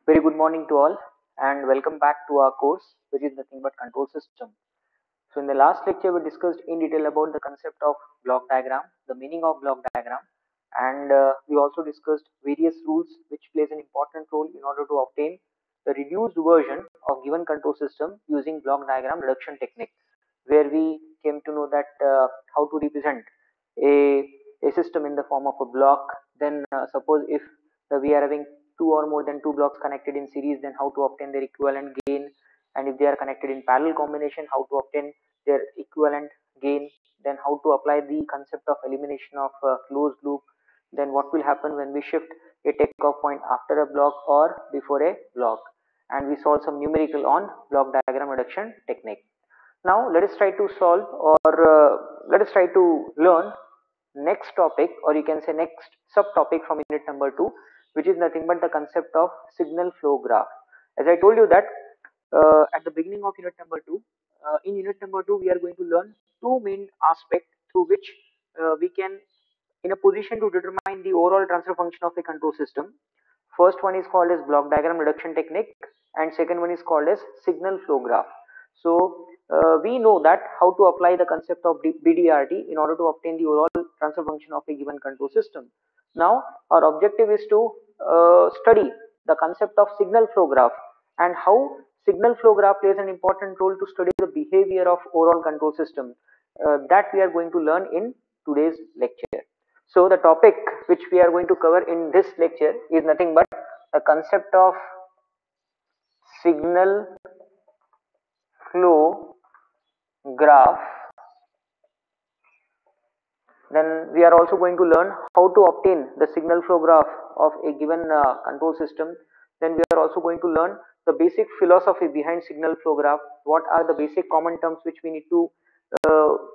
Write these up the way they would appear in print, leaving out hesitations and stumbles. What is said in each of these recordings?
Very good morning to all and welcome back to our course, which is nothing but control system. So in the last lecture, we discussed in detail about the concept of block diagram, the meaning of block diagram, and we also discussed various rules which plays an important role in order to obtain the reduced version of given control system using block diagram reduction technique, where we came to know that how to represent a, a system in the form of a block. Then suppose if we are having two or more than two blocks connected in series, then how to obtain their equivalent gain, and if they are connected in parallel combination, how to obtain their equivalent gain. Then how to apply the concept of elimination of closed loop. Then what will happen when we shift a takeoff point after a block or before a block, and we solve some numerical on block diagram reduction technique. Now let us try to solve, or let us try to learn next topic, or you can say next subtopic from unit number 2, which is nothing but the concept of signal flow graph. As I told you that at the beginning of unit number 2, in unit number 2 we are going to learn two main aspects through which we can in a position to determine the overall transfer function of a control system. First one is called as block diagram reduction technique, and second one is called as signal flow graph. So we know that how to apply the concept of BDRT in order to obtain the overall transfer function of a given control system. Now our objective is to study the concept of signal flow graph and how signal flow graph plays an important role to study the behavior of overall control system, that we are going to learn in today's lecture. So the topic which we are going to cover in this lecture is nothing but the concept of signal flow graph. Then we are also going to learn how to obtain the signal flow graph of a given control system. Then we are also going to learn the basic philosophy behind signal flow graph. What are the basic common terms which we need to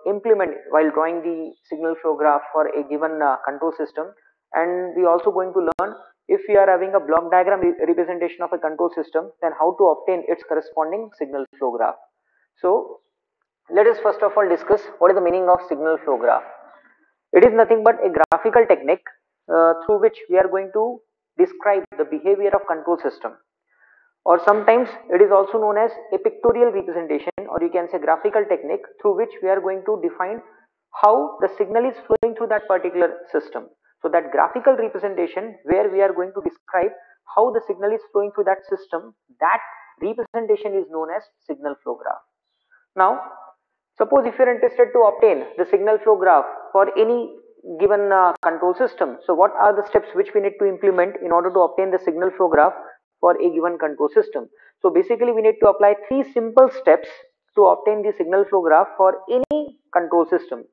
implement while drawing the signal flow graph for a given control system. And we also going to learn, if we are having a block diagram representation of a control system, then how to obtain its corresponding signal flow graph. So let us first of all discuss what is the meaning of signal flow graph. It is nothing but a graphical technique through which we are going to describe the behavior of control system, or sometimes it is also known as a pictorial representation, or you can say graphical technique, through which we are going to define how the signal is flowing through that particular system. So that graphical representation where we are going to describe how the signal is flowing through that system, that representation is known as signal flow graph. Now suppose if you are interested to obtain the signal flow graph for any given control system, so what are the steps which we need to implement in order to obtain the signal flow graph for a given control system? So basically we need to apply three simple steps to obtain the signal flow graph for any control system.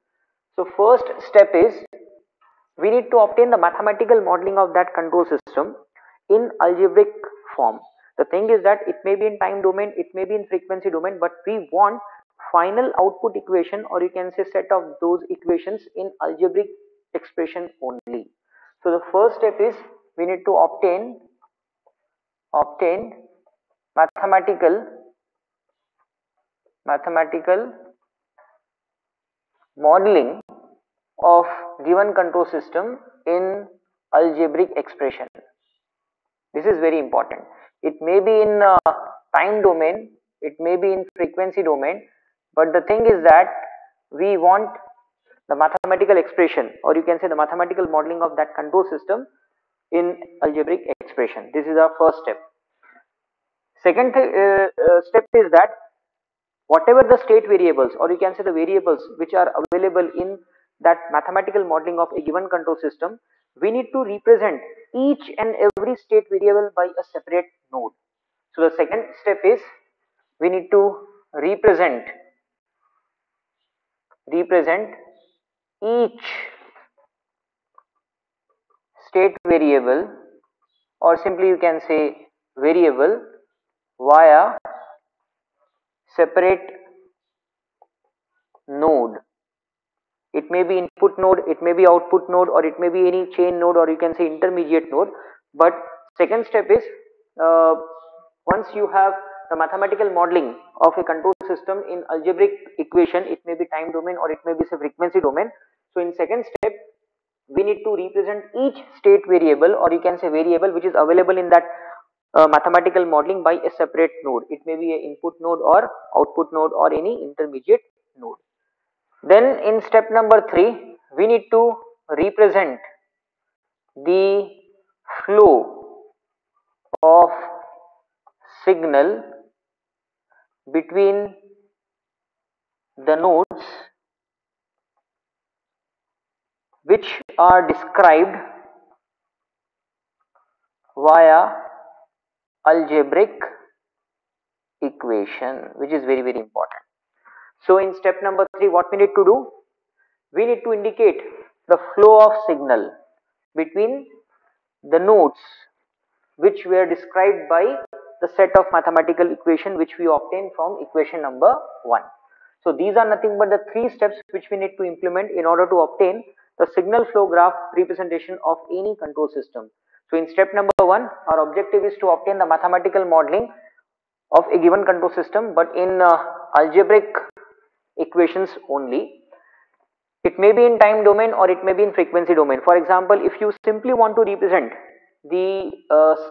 So first step is we need to obtain the mathematical modeling of that control system in algebraic form. The thing is that it may be in time domain, it may be in frequency domain, but we want final output equation, or you can say set of those equations in algebraic expression only. So the first step is we need to obtain mathematical modeling of given control system in algebraic expression. This is very important. It may be in time domain, it may be in frequency domain, but the thing is that we want the mathematical expression, or you can say the mathematical modeling of that control system in algebraic expression. This is our first step. Second step is that whatever the state variables, or you can say the variables which are available in that mathematical modeling of a given control system, we need to represent each and every state variable by a separate node. So the second step is we need to represent each state variable, or simply you can say variable, via separate node. It may be input node, it may be output node, or it may be any chain node, or you can say intermediate node. But second step is once you have the mathematical modeling of a control system in algebraic equation, it may be time domain or it may be say frequency domain. So in second step we need to represent each state variable, or you can say variable, which is available in that mathematical modeling by a separate node. It may be an input node or output node or any intermediate node. Then in step number 3, we need to represent the flow of signal between the nodes which are described via algebraic equation, which is very important. So in step number 3, what we need to do? We need to indicate the flow of signal between the nodes which were described by the set of mathematical equation which we obtained from equation number 1. So these are nothing but the 3 steps which we need to implement in order to obtain the signal flow graph representation of any control system. So in step number 1, our objective is to obtain the mathematical modeling of a given control system, but in algebraic equations only. It may be in time domain or it may be in frequency domain. For example, if you simply want to represent the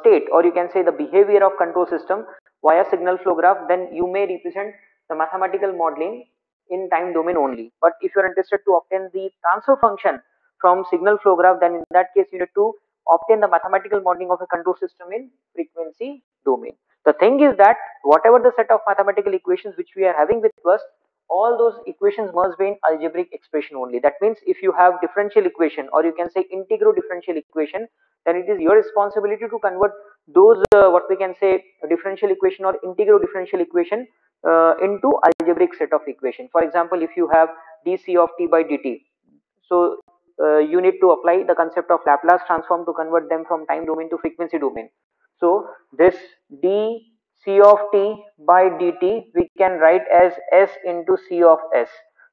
state, or you can say the behavior of control system via signal flow graph, then you may represent the mathematical modeling in time domain only. But if you are interested to obtain the transfer function from signal flow graph, then in that case you need to obtain the mathematical modeling of a control system in frequency domain. The thing is that whatever the set of mathematical equations which we are having with us, all those equations must be in algebraic expression only. That means if you have differential equation, or you can say integral differential equation, then it is your responsibility to convert those what we can say differential equation or integral differential equation into algebraic set of equation. For example, if you have dc of t by dt, so you need to apply the concept of Laplace transform to convert them from time domain to frequency domain. So this dc of t by dt we can write as s into c of s.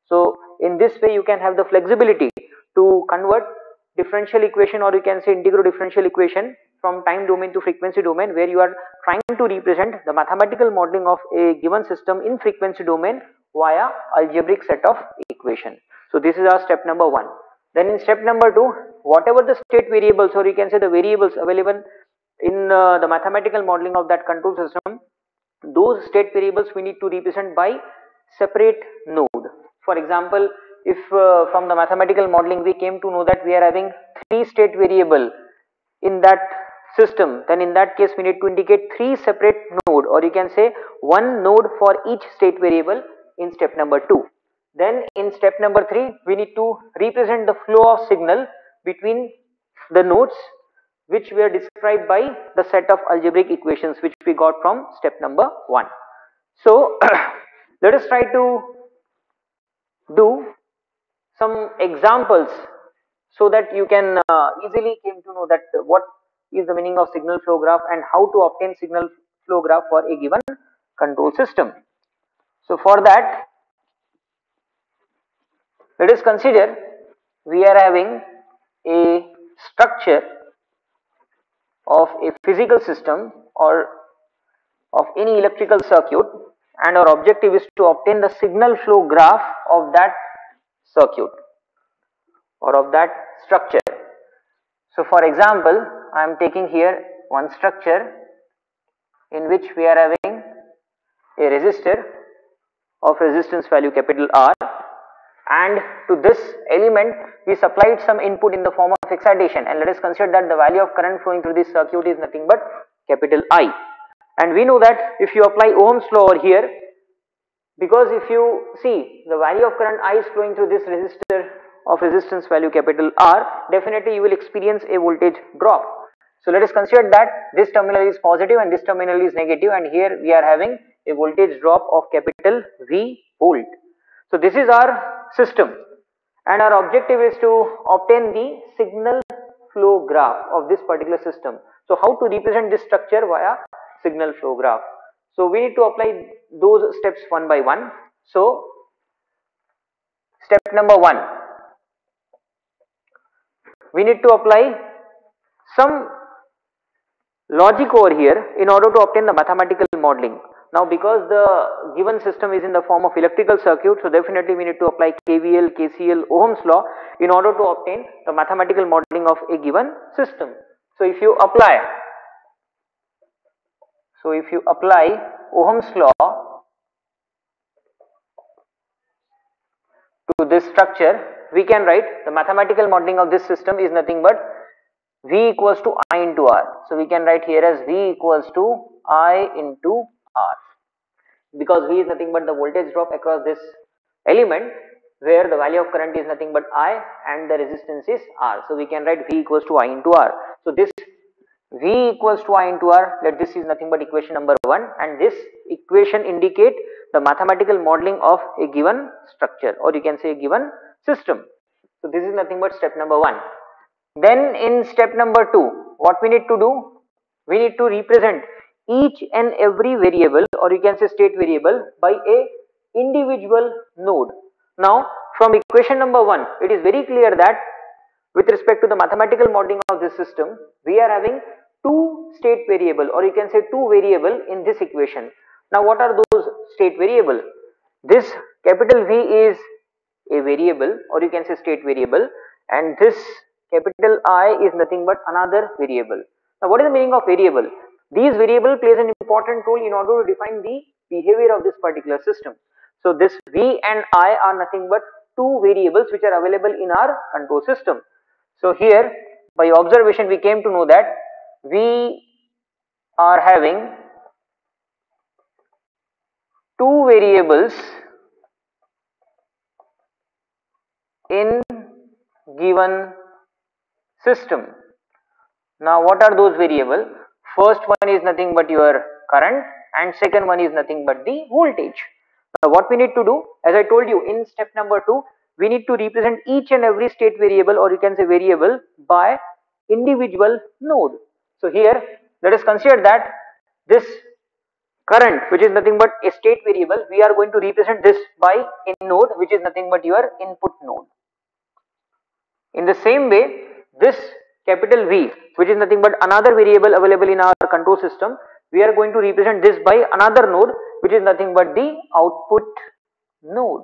So in this way you can have the flexibility to convert differential equation, or you can say integral differential equation, from time domain to frequency domain, where you are trying to represent the mathematical modeling of a given system in frequency domain via algebraic set of equation. So this is our step number 1. Then in step number 2, whatever the state variables, or you can say the variables available in the mathematical modeling of that control system, those state variables we need to represent by separate node. For example, if from the mathematical modeling we came to know that we are having 3 state variable in that system, then in that case we need to indicate 3 separate node, or you can say 1 node for each state variable in step number 2. Then in step number 3, we need to represent the flow of signal between the nodes which were described by the set of algebraic equations which we got from step number 1. So let us try to do some examples so that you can easily came to know that what is the meaning of signal flow graph and how to obtain signal flow graph for a given control system. So for that, let us consider we are having a structure of a physical system or of any electrical circuit, and our objective is to obtain the signal flow graph of that circuit or of that structure. So for example, I am taking here one structure in which we are having a resistor of resistance value capital R, and to this element we supplied some input in the form of excitation, and let us consider that the value of current flowing through this circuit is nothing but capital I. And we know that if you apply Ohm's law over here, because if you see the value of current I is flowing through this resistor of resistance value capital R, definitely you will experience a voltage drop. So let us consider that this terminal is positive and this terminal is negative, and here we are having a voltage drop of capital V volt. So this is our system, and our objective is to obtain the signal flow graph of this particular system. So how to represent this structure via signal flow graph? So we need to apply those steps one by one. So step number 1, we need to apply some logic over here in order to obtain the mathematical modeling. Now because the given system is in the form of electrical circuit, so definitely we need to apply KVL, KCL, Ohm's law in order to obtain the mathematical modeling of a given system. So if you apply So if you apply Ohm's law to this structure, we can write the mathematical modeling of this system is nothing but V equals to I into R. So we can write here as V equals to I into R, because V is nothing but the voltage drop across this element, where the value of current is nothing but I and the resistance is R. So we can write V equals to I into R. So this V equals to I into R, let this is nothing but equation number 1, and this equation indicate the mathematical modeling of a given structure, or you can say a given system. So this is nothing but step number 1. Then in step number 2, what we need to do? We need to represent each and every variable, or you can say state variable, by a individual node. Now from equation number 1, it is very clear that with respect to the mathematical modeling of this system, we are having two state variable, or you can say two variable in this equation. Now what are those state variable? This capital V is a variable, or you can say state variable, and this capital I is nothing but another variable. Now what is the meaning of variable? These variable plays an important role in order to define the behavior of this particular system. So this V and I are nothing but two variables which are available in our control system. So here by observation we came to know that we are having two variables in given system. Now what are those variable? First one is nothing but your current, and second one is nothing but the voltage. Now what we need to do, as I told you in step number 2, we need to represent each and every state variable, or you can say variable, by individual node. So here let us consider that this current, which is nothing but a state variable, we are going to represent this by a node which is nothing but your input node. In the same way, this capital V, which is nothing but another variable available in our control system, we are going to represent this by another node which is nothing but the output node.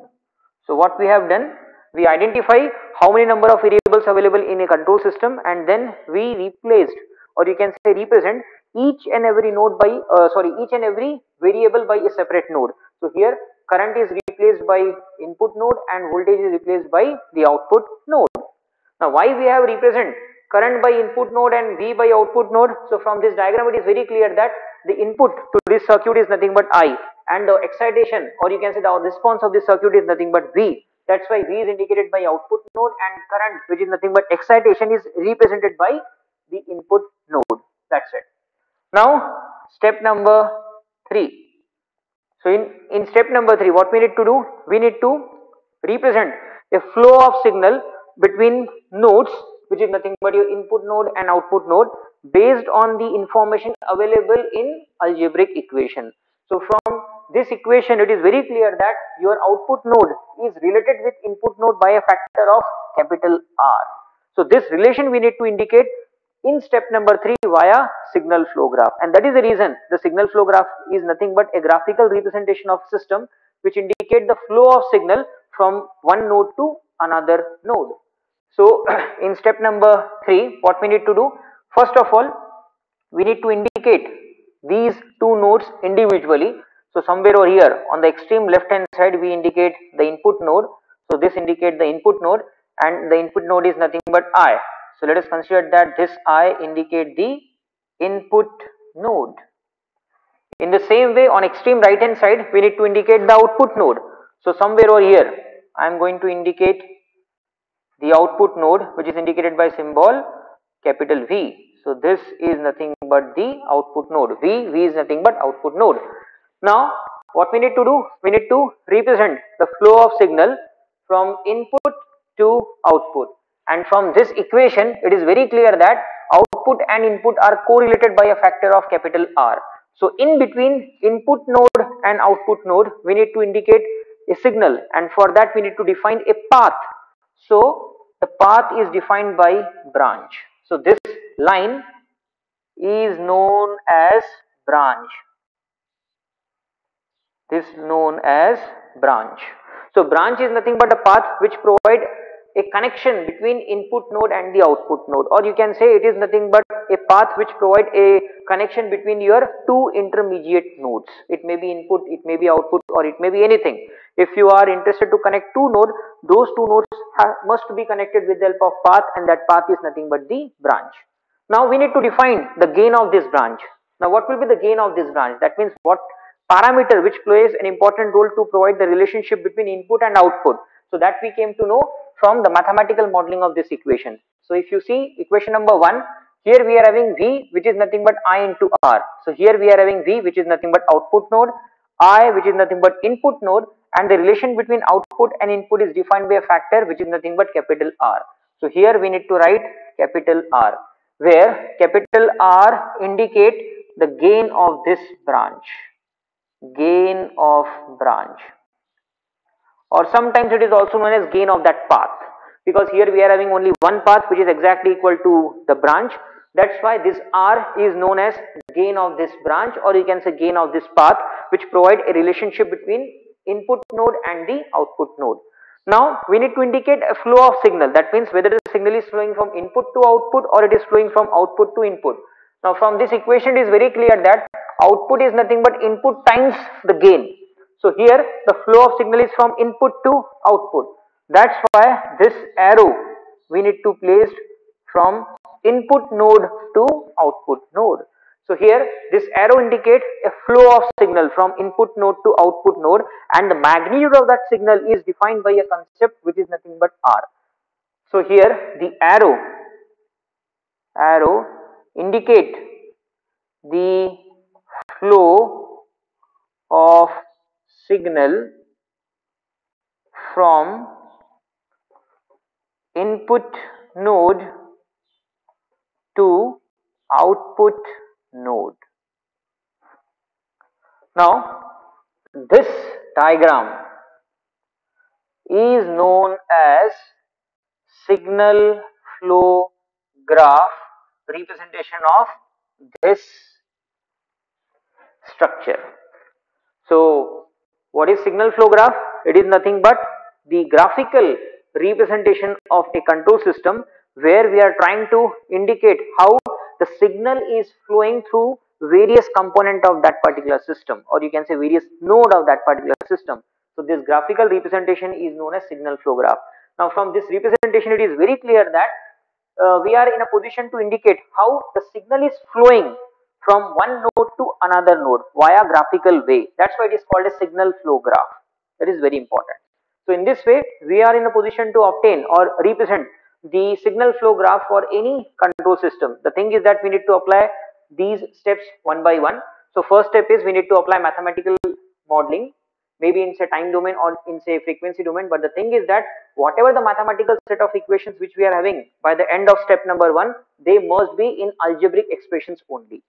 So what we have done, we identify how many number of variables available in a control system, and then we replaced, or you can say represent, each and every node by each and every variable by a separate node. So here current is replaced by input node and voltage is replaced by the output node. Now why we have represent current by input node and V by output node? So from this diagram it is very clear that the input to this circuit is nothing but I, and the excitation, or you can say the response of this circuit is nothing but V. That's why V is indicated by output node, and current, which is nothing but excitation, is represented by the input node. That's it. Now step number 3. So in step number 3, what we need to do? We need to represent a flow of signal between nodes, which is nothing but your input node and output node, based on the information available in algebraic equation. So from this equation it is very clear that your output node is related with input node by a factor of capital R. So this relation we need to indicate in step number 3 via signal flow graph, and that is the reason the signal flow graph is nothing but a graphical representation of system which indicate the flow of signal from one node to another node. So in step number 3, what we need to do, first of all we need to indicate these two nodes individually. So somewhere over here on the extreme left hand side we indicate the input node. So this indicate the input node, and the input node is nothing but I. So let us consider that this I indicate the input node. In the same way, on extreme right hand side we need to indicate the output node. So somewhere over here I am going to indicate the output node, which is indicated by symbol capital V. So this is nothing but the output node. V is nothing but output node. Now what we need to do, we need to represent the flow of signal from input to output, and from this equation it is very clear that output and input are correlated by a factor of capital R. So in between input node and output node we need to indicate a signal, and for that we need to define a path. So the path is defined by branch. So this line is known as branch. This is known as branch. So branch is nothing but a path which provide a connection between input node and the output node, or you can say it is nothing but a path which provide a connection between your two intermediate nodes. It may be input, it may be output, or it may be anything. If you are interested to connect two nodes, those two nodes must be connected with the help of path, and that path is nothing but the branch. Now we need to define the gain of this branch. Now what will be the gain of this branch? That means what parameter which plays an important role to provide the relationship between input and output. So that we came to know from the mathematical modeling of this equation. So if you see equation number 1, here we are having V which is nothing but I into R. So here we are having V which is nothing but output node, I which is nothing but input node, and the relation between output and input is defined by a factor which is nothing but capital R. So here we need to write capital R, where capital R indicate the gain of this branch, gain of branch, or sometimes it is also known as gain of that path, because here we are having only one path which is exactly equal to the branch. That's why this R is known as gain of this branch, or you can say gain of this path, which provide a relationship between input node and the output node. Now we need to indicate a flow of signal. That means whether the signal is flowing from input to output or it is flowing from output to input. Now from this equation it is very clear that output is nothing but input times the gain. So here the flow of signal is from input to output. That's why this arrow we need to place from input node to output node. So here this arrow indicates a flow of signal from input node to output node, and the magnitude of that signal is defined by a concept which is nothing but R. So here the arrow indicate the flow of signal from input node to output node. Now this diagram is known as signal flow graph representation of this structure. So what is signal flow graph? It is nothing but the graphical representation of a control system where we are trying to indicate how the signal is flowing through various component of that particular system, or you can say various node of that particular system. So this graphical representation is known as signal flow graph. Now from this representation it is very clear that we are in a position to indicate how the signal is flowing from one node to another node via graphical way. That's why it is called a signal flow graph. That is very important. So in this way we are in a position to obtain or represent the signal flow graph for any control system. The thing is that we need to apply these steps one by one. So first step is we need to apply mathematical modeling, maybe in say time domain or in say frequency domain. But the thing is that whatever the mathematical set of equations which we are having, by the end of step number 1 they must be in algebraic expressions only.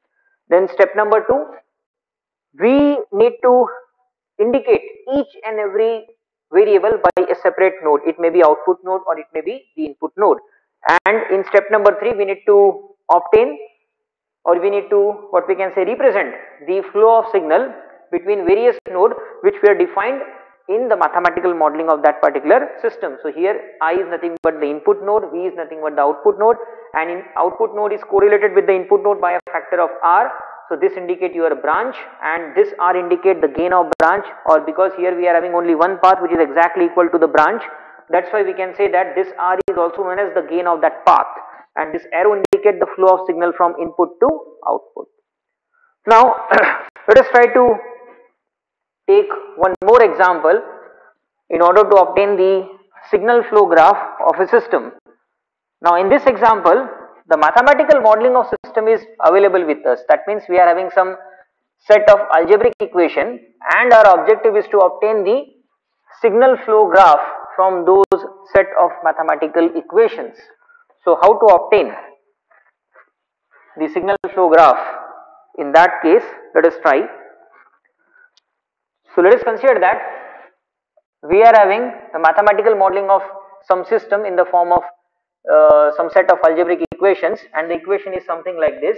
Then step number 2, we need to indicate each and every variable by a separate node. It may be output node or it may be the input node. And in step number 3 we need to obtain, or we need to what we can say represent the flow of signal between various node which were defined in the mathematical modeling of that particular system. So here I is nothing but the input node, V is nothing but the output node, and in output node is correlated with the input node by a factor of R. So this indicate your branch, and this R indicate the gain of branch, or because here we are having only one path which is exactly equal to the branch, that's why we can say that this R is also known as the gain of that path, and this arrow indicate the flow of signal from input to output. Now let us try to take one more example in order to obtain the signal flow graph of a system. Now in this example the mathematical modeling of system is available with us. That means we are having some set of algebraic equation, and our objective is to obtain the signal flow graph from those set of mathematical equations. So how to obtain the signal flow graph? In that case let us try. So let us consider that we are having a mathematical modeling of some system in the form of some set of algebraic equations, and the equation is something like this.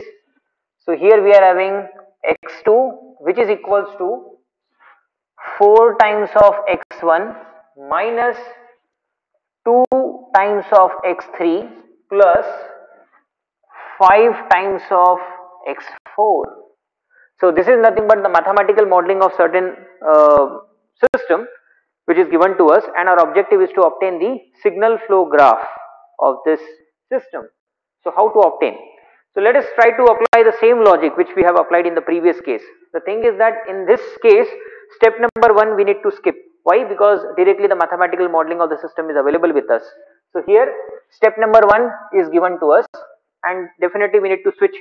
So here we are having x2 which is equals to 4 times of x1 minus 2 times of x3 plus 5 times of x4. So this is nothing but the mathematical modeling of certain system which is given to us, and our objective is to obtain the signal flow graph of this system. So how to obtain? So let us try to apply the same logic which we have applied in the previous case. The thing is that in this case, step number 1 we need to skip. Why? Because directly the mathematical modeling of the system is available with us. So here step number 1 is given to us, and definitely we need to switch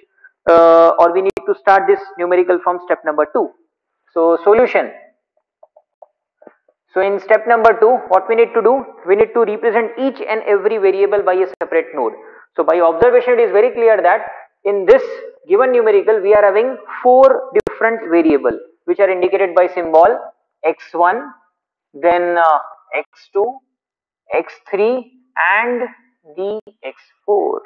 or we need to start this numerical from step number 2. So solution. So in step number 2, what we need to do? We need to represent each and every variable by a separate node. So by observation, it is very clear that in this given numerical, we are having 4 different variables which are indicated by symbol x1, then x2, x3 and the x4.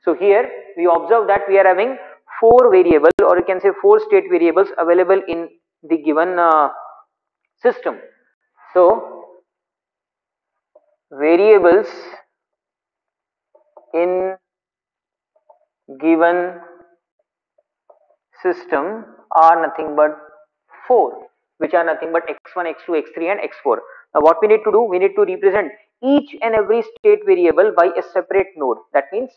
So here we observe that we are having 4 variables, or you can say 4 state variables available in the given system. So variables in given system are nothing but 4, which are nothing but x1, x2, x3 and x4. Now what we need to do? We need to represent each and every state variable by a separate node. That means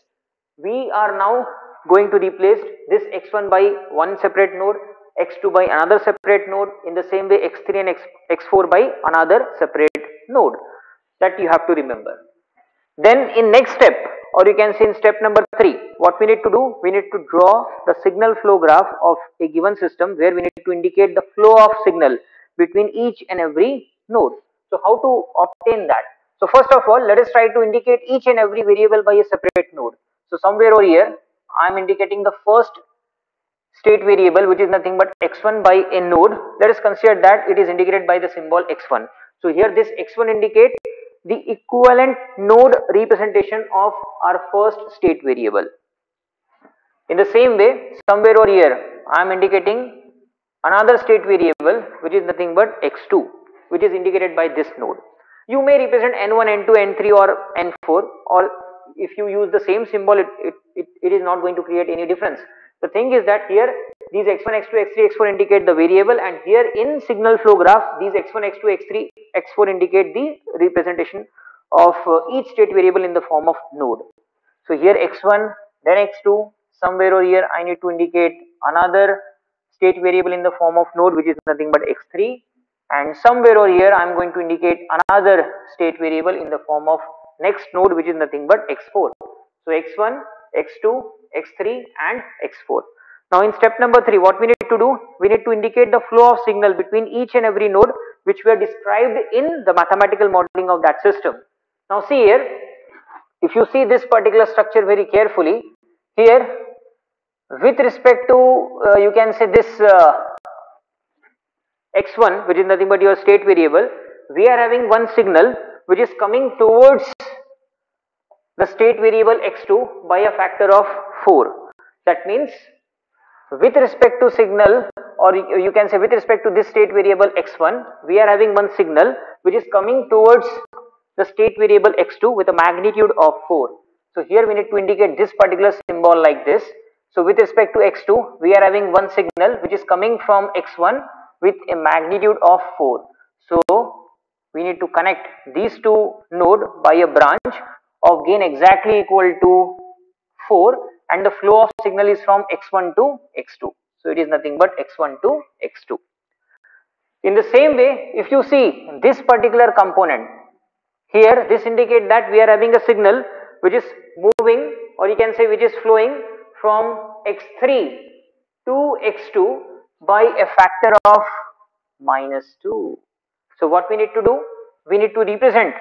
we are now going to replace this x1 by one separate node, x2 by another separate node, in the same way x3 and x4 by another separate node. That you have to remember. Then in next step, or you can say in step number 3, what we need to do? We need to draw the signal flow graph of a given system, where we need to indicate the flow of signal between each and every node. So how to obtain that? So first of all, let us try to indicate each and every variable by a separate node. So somewhere over here, I am indicating the first state variable, which is nothing but x1 by a node. Let us consider that it is indicated by the symbol x1. So here this x1 indicates the equivalent node representation of our first state variable. In the same way, somewhere over here, I am indicating another state variable which is nothing but x2, which is indicated by this node. You may represent n1, n2, n3 or n4, or if you use the same symbol, it is not going to create any difference. The thing is that here these x1, x2, x3, x4 indicate the variable, and here in signal flow graph these x1, x2, x3, x4 indicate the representation of each state variable in the form of node. So here x1, then x2, somewhere over here I need to indicate another state variable in the form of node, which is nothing but x3, and somewhere over here I am going to indicate another state variable in the form of next node, which is nothing but x4. So x1, x2, x3 and x4. Now in step number 3, what we need to do? We need to indicate the flow of signal between each and every node, which were described in the mathematical modeling of that system. Now see here, if you see this particular structure very carefully, here with respect to you can say this x1, which is nothing but your state variable, we are having one signal which is coming towards the state variable x2 by a factor of 4. That means with respect to signal, or you can say with respect to this state variable x1, we are having one signal which is coming towards the state variable x2 with a magnitude of 4. So here we need to indicate this particular symbol like this. So with respect to x2, we are having one signal which is coming from x1 with a magnitude of 4. So we need to connect these two nodes by a branch of gain exactly equal to 4, and the flow of signal is from x1 to x2. So it is nothing but x1 to x2. In the same way, if you see this particular component here, this indicates that we are having a signal which is moving, or you can say which is flowing from x3 to x2 by a factor of -2. So what we need to do? We need to represent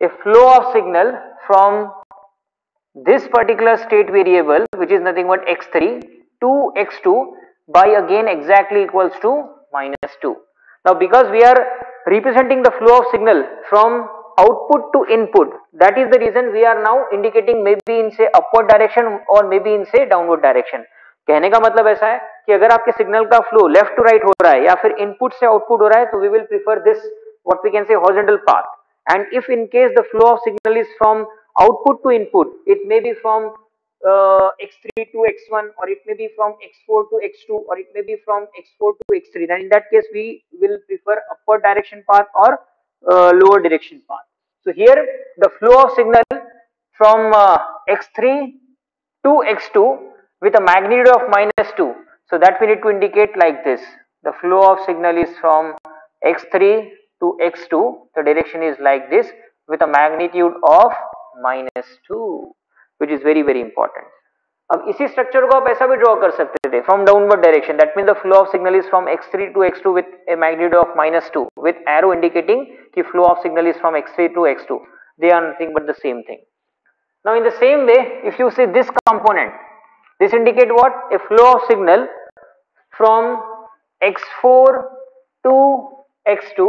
a flow of signal from this particular state variable, which is nothing but x3 to x2 by again exactly equals to -2. Now because we are representing the flow of signal from output to input, that is the reason we are now indicating maybe in say upward direction or maybe in say downward direction. कहने का मतलब ऐसा है कि अगर आपके signal का flow left to right हो रहा है या फिर इनपुट से आउटपुट हो रहा है, तो we will prefer this what we can say horizontal path. And if in case the flow of signal is from output to input, it may be from x3 to x1, or it may be from x4 to x2, or it may be from x4 to x3. Then in that case we will prefer upward direction path or lower direction path. So here the flow of signal from x3 to x2 with a magnitude of -2. So that we need to indicate like this. The flow of signal is from x3 to x2. The direction is like this with a magnitude of -2, which is very very important. अब इसी structure को आप ऐसा भी draw कर सकते थे from downward direction. That mean the flow of signal is from x3 to x2 with a magnitude of -2 with arrow indicating कि flow of signal is from x3 to x2. They are nothing but the same thing. Now in the same way, if you see this component, this indicate what? A flow of signal from x4 to x2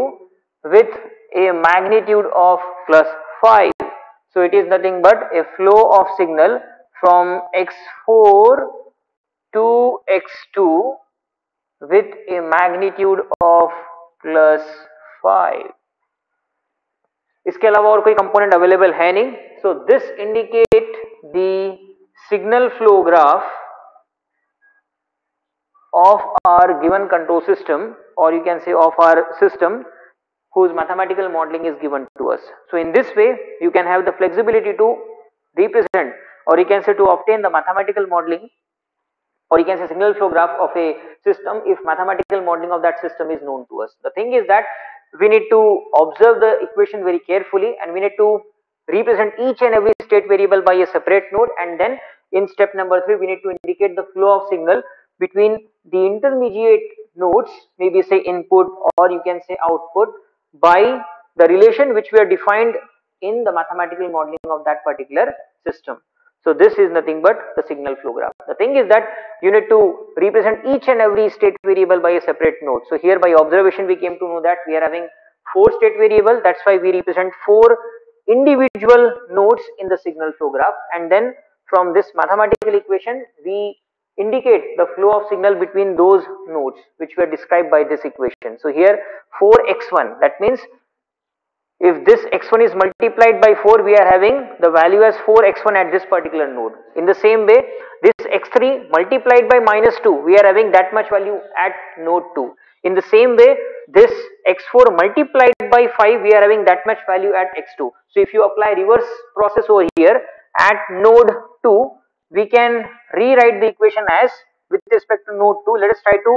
with a magnitude of +5. So it is nothing but a flow of signal from x4 to x2 with a magnitude of +5. इसके अलावा और कोई component available है नहीं. So this indicate the signal flow graph of our given control system, or you can say of our system whose mathematical modeling is given to us. So in this way you can have the flexibility to represent, or you can say to obtain the mathematical modeling, or you can say signal flow graph of a system if mathematical modeling of that system is known to us. The thing is that we need to observe the equation very carefully, and we need to represent each and every state variable by a separate node, and then in step number 3 we need to indicate the flow of signal between the intermediate nodes, maybe say input or you can say output, by the relation which we are defined in the mathematical modeling of that particular system. So this is nothing but the signal flow graph. The thing is that you need to represent each and every state variable by a separate node. So here by observation we came to know that we are having 4 state variables. That's why we represent 4 individual nodes in the signal flow graph, and then from this mathematical equation we indicate the flow of signal between those nodes which were described by this equation. So here 4x1, that means if this x1 is multiplied by 4, we are having the value as 4x1 at this particular node. In the same way, this x3 multiplied by -2, we are having that much value at node 2. In the same way, this x4 multiplied by 5, we are having that much value at x2. So if you apply reverse process over here at node 2, we can rewrite the equation as, with respect to node 2, let us try to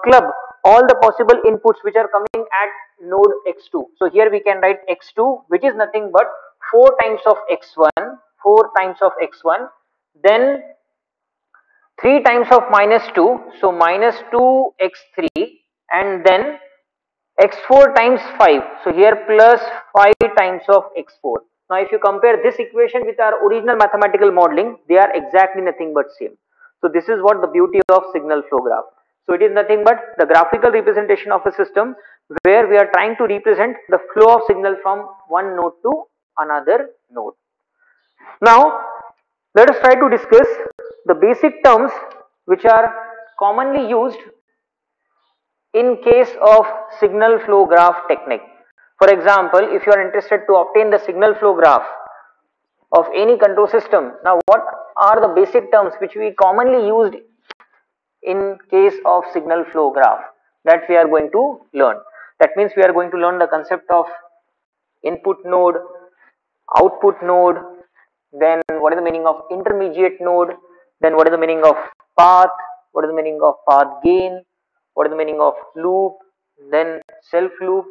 club all the possible inputs which are coming at node x2. So here we can write x2, which is nothing but 4 times of x1, 4 times of x1, then 3 times of -2, so -2 x3, and then x4 times 5, so here plus 5 times of x4. Now if you compare this equation with our original mathematical modeling, they are exactly nothing but same. So this is what the beauty of signal flow graph. So it is nothing but the graphical representation of a system where we are trying to represent the flow of signal from one node to another node. Now let us try to discuss the basic terms which are commonly used in case of signal flow graph technique. For example, if you are interested to obtain the signal flow graph of any control system, now what are the basic terms which we commonly used in case of signal flow graph that we are going to learn? That means we are going to learn the concept of input node, output node, then what is the meaning of intermediate node, then what is the meaning of path, what is the meaning of path gain, what is the meaning of loop, then self loop,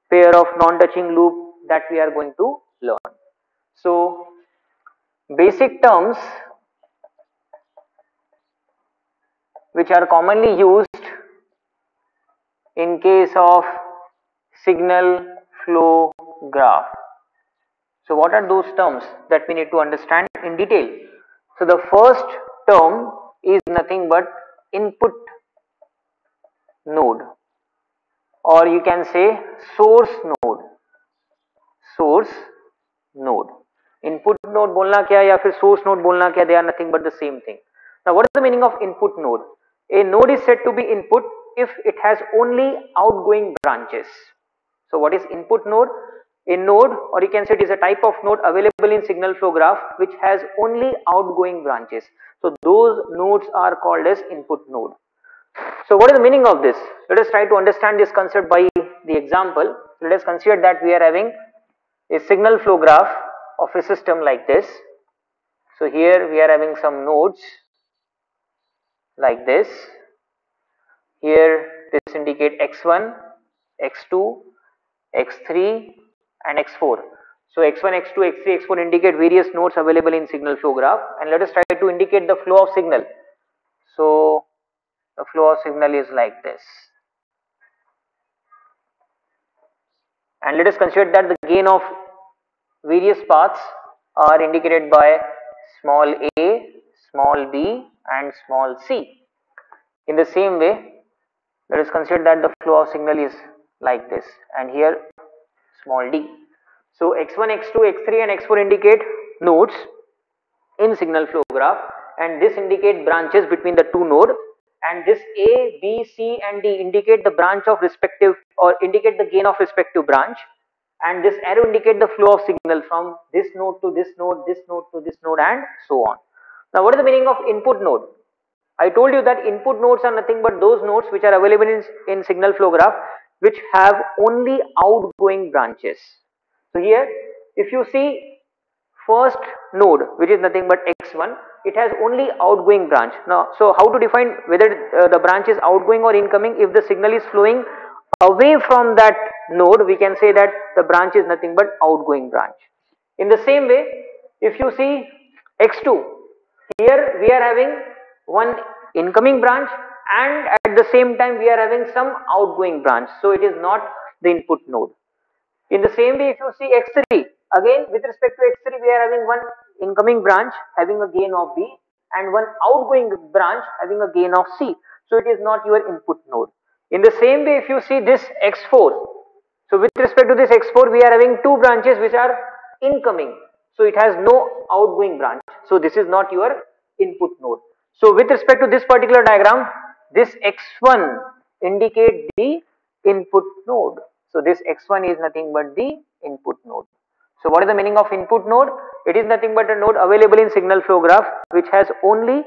pair of non-touching loop, that we are going to learn. So basic terms which are commonly used in case of signal flow graph. So what are those terms that we need to understand in detail? So the first term is nothing but input node, or you can say source node. Source node. Input node बोलना क्या या फिर source node बोलना क्या, they are nothing but the same thing. Now what is the meaning of input node? A node is said to be input if it has only outgoing branches. So what is input node? a node, or you can say it is a type of node available in signal flow graph which has only outgoing branches. So those nodes are called as input node. So what is the meaning of this? Let us try to understand this concept by the example. Let us consider that we are having a signal flow graph of a system like this. So here we are having some nodes like this. Here this indicate x1, x2, x3 and x4. So x1, x2, x3, x4 indicate various nodes available in signal flow graph, and let us try to indicate the flow of signal. So the flow of signal is like this, and let us consider that the gain of various paths are indicated by small a, small b and small c. In the same way, let us consider that the flow of signal is like this, and here small d. So x1, x2, x3 and x4 indicate nodes in signal flow graph, and this indicate branches between the two nodes, and this a, b, c and d indicate the branch of respective, or indicate the gain of respective branch, and this arrow indicate the flow of signal from this node to this node, this node to this node and so on. Now what is the meaning of input node? I told you that input nodes are nothing but those nodes which are available in signal flow graph which have only outgoing branches. So here if you see first node, which is nothing but x1, it has only outgoing branch. Now so how to define whether the branch is outgoing or incoming? If the signal is flowing away from that node, we can say that the branch is nothing but outgoing branch. In the same way, if you see x2, here we are having one incoming branch and at the same time we are having some outgoing branch, so it is not the input node. In the same way, if you see x3, again with respect to x3 we are having one incoming branch having a gain of b and one outgoing branch having a gain of c, so it is not your input node. In the same way, if you see this x4, so with respect to this x4 we are having two branches which are incoming, so it has no outgoing branch, so this is not your input node. So with respect to this particular diagram, this x1 indicate the input node. So this x1 is nothing but the input node. So what is the meaning of input node? It is nothing but a node available in signal flow graph which has only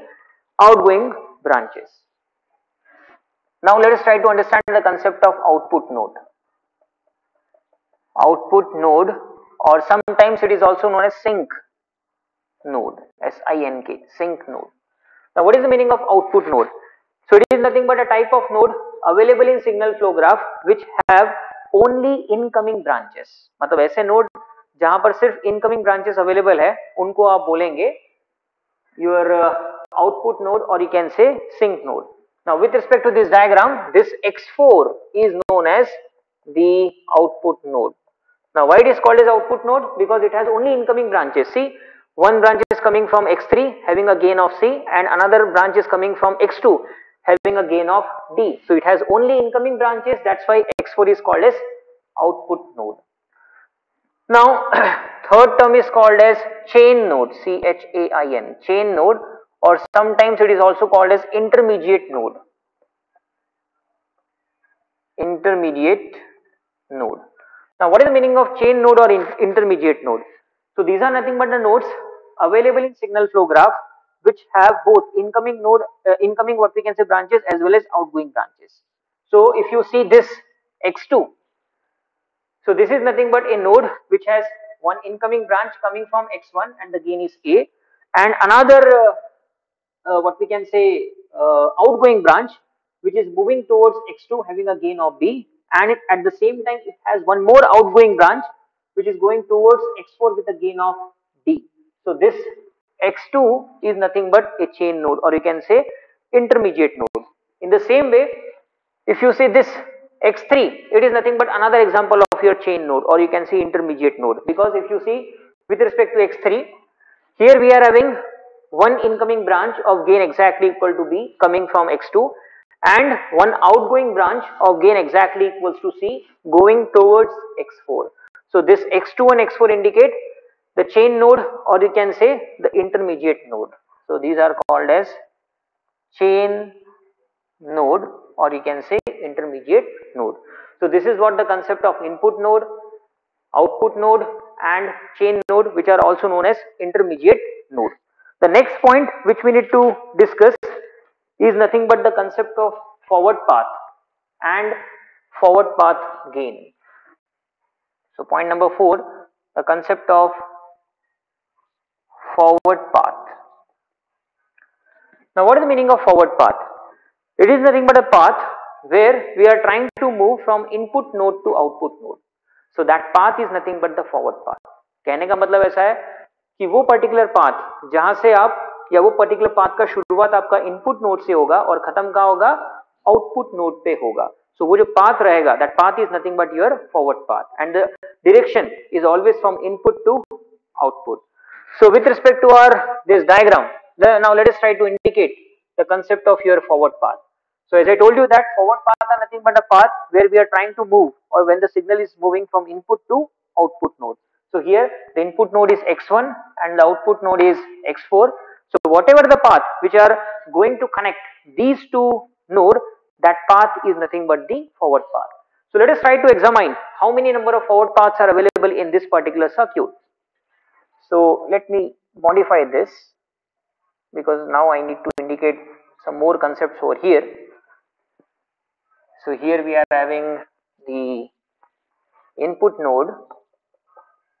outgoing branches. Now let us try to understand the concept of output node. Output node, or sometimes it is also known as sink node, S-I-N-K, sink node. Now what is the meaning of output node? So it is nothing but a type of node available in signal flow graph which have only incoming branches. मतलब ऐसे node जहां पर सिर्फ incoming branches available है उनको आप बोलेंगे your output node, or you can say sink node. Now with respect to this diagram, this x4 is known as the output node. Now why it is called as output node? Because it has only incoming branches. See, one branch is coming from x3 having a gain of c and another branch is coming from x2 having a gain of d. So it has only incoming branches, that's why x4 is called as output node. Now third term is called as chain node, C-H-A-I-N, chain node, or sometimes it is also called as intermediate node. Intermediate node. Now what is the meaning of chain node or intermediate node? So these are nothing but the nodes available in signal flow graph which have both incoming node, incoming what we can say branches as well as outgoing branches. So if you see this x2, so this is nothing but a node which has one incoming branch coming from x1 and the gain is a, and another what we can say outgoing branch which is moving towards x2 having a gain of b, and at the same time it has one more outgoing branch which is going towards x4 with a gain of d. So this x2 is nothing but a chain node, or you can say intermediate node. In the same way, if you see this x3, it is nothing but another example of your chain node, or you can see intermediate node, because if you see with respect to x3, here we are having one incoming branch of gain exactly equal to b coming from x2 and one outgoing branch of gain exactly equals to c going towards x4. So this x2 and x4 indicate the chain node, or you can say the intermediate node. So these are called as chain node, or you can say intermediate node. So this is what the concept of input node, output node and chain node, which are also known as intermediate node. The next point which we need to discuss is nothing but the concept of forward path and forward path gain. So point number 4, the concept of forward path. Now what is the meaning of forward path? It is nothing but a path where we are trying to move from input node to output node. So that path is nothing but the forward path. कहने का मतलब ऐसा है कि वो particular path जहां से आप या वो पर्टिकुलर पाथ का शुरुआत आपका इनपुट नोड से होगा और खत्म कहां होगा, आउटपुट नोड पे होगा. So वो जो path रहेगा, that path is nothing but your forward path, and the direction is always from input to output. So with respect to our this diagram, now let us try to indicate the concept of your forward path. So as I told you that forward path are nothing but a path where we are trying to move, or when the signal is moving from input to output node. So here the input node is x1 and the output node is x4. So whatever the path which are going to connect these two nodes, that path is nothing but the forward path. So let us try to examine how many number of forward paths are available in this particular circuit. So let me modify this, because now I need to indicate some more concepts over here. So here we are having the input node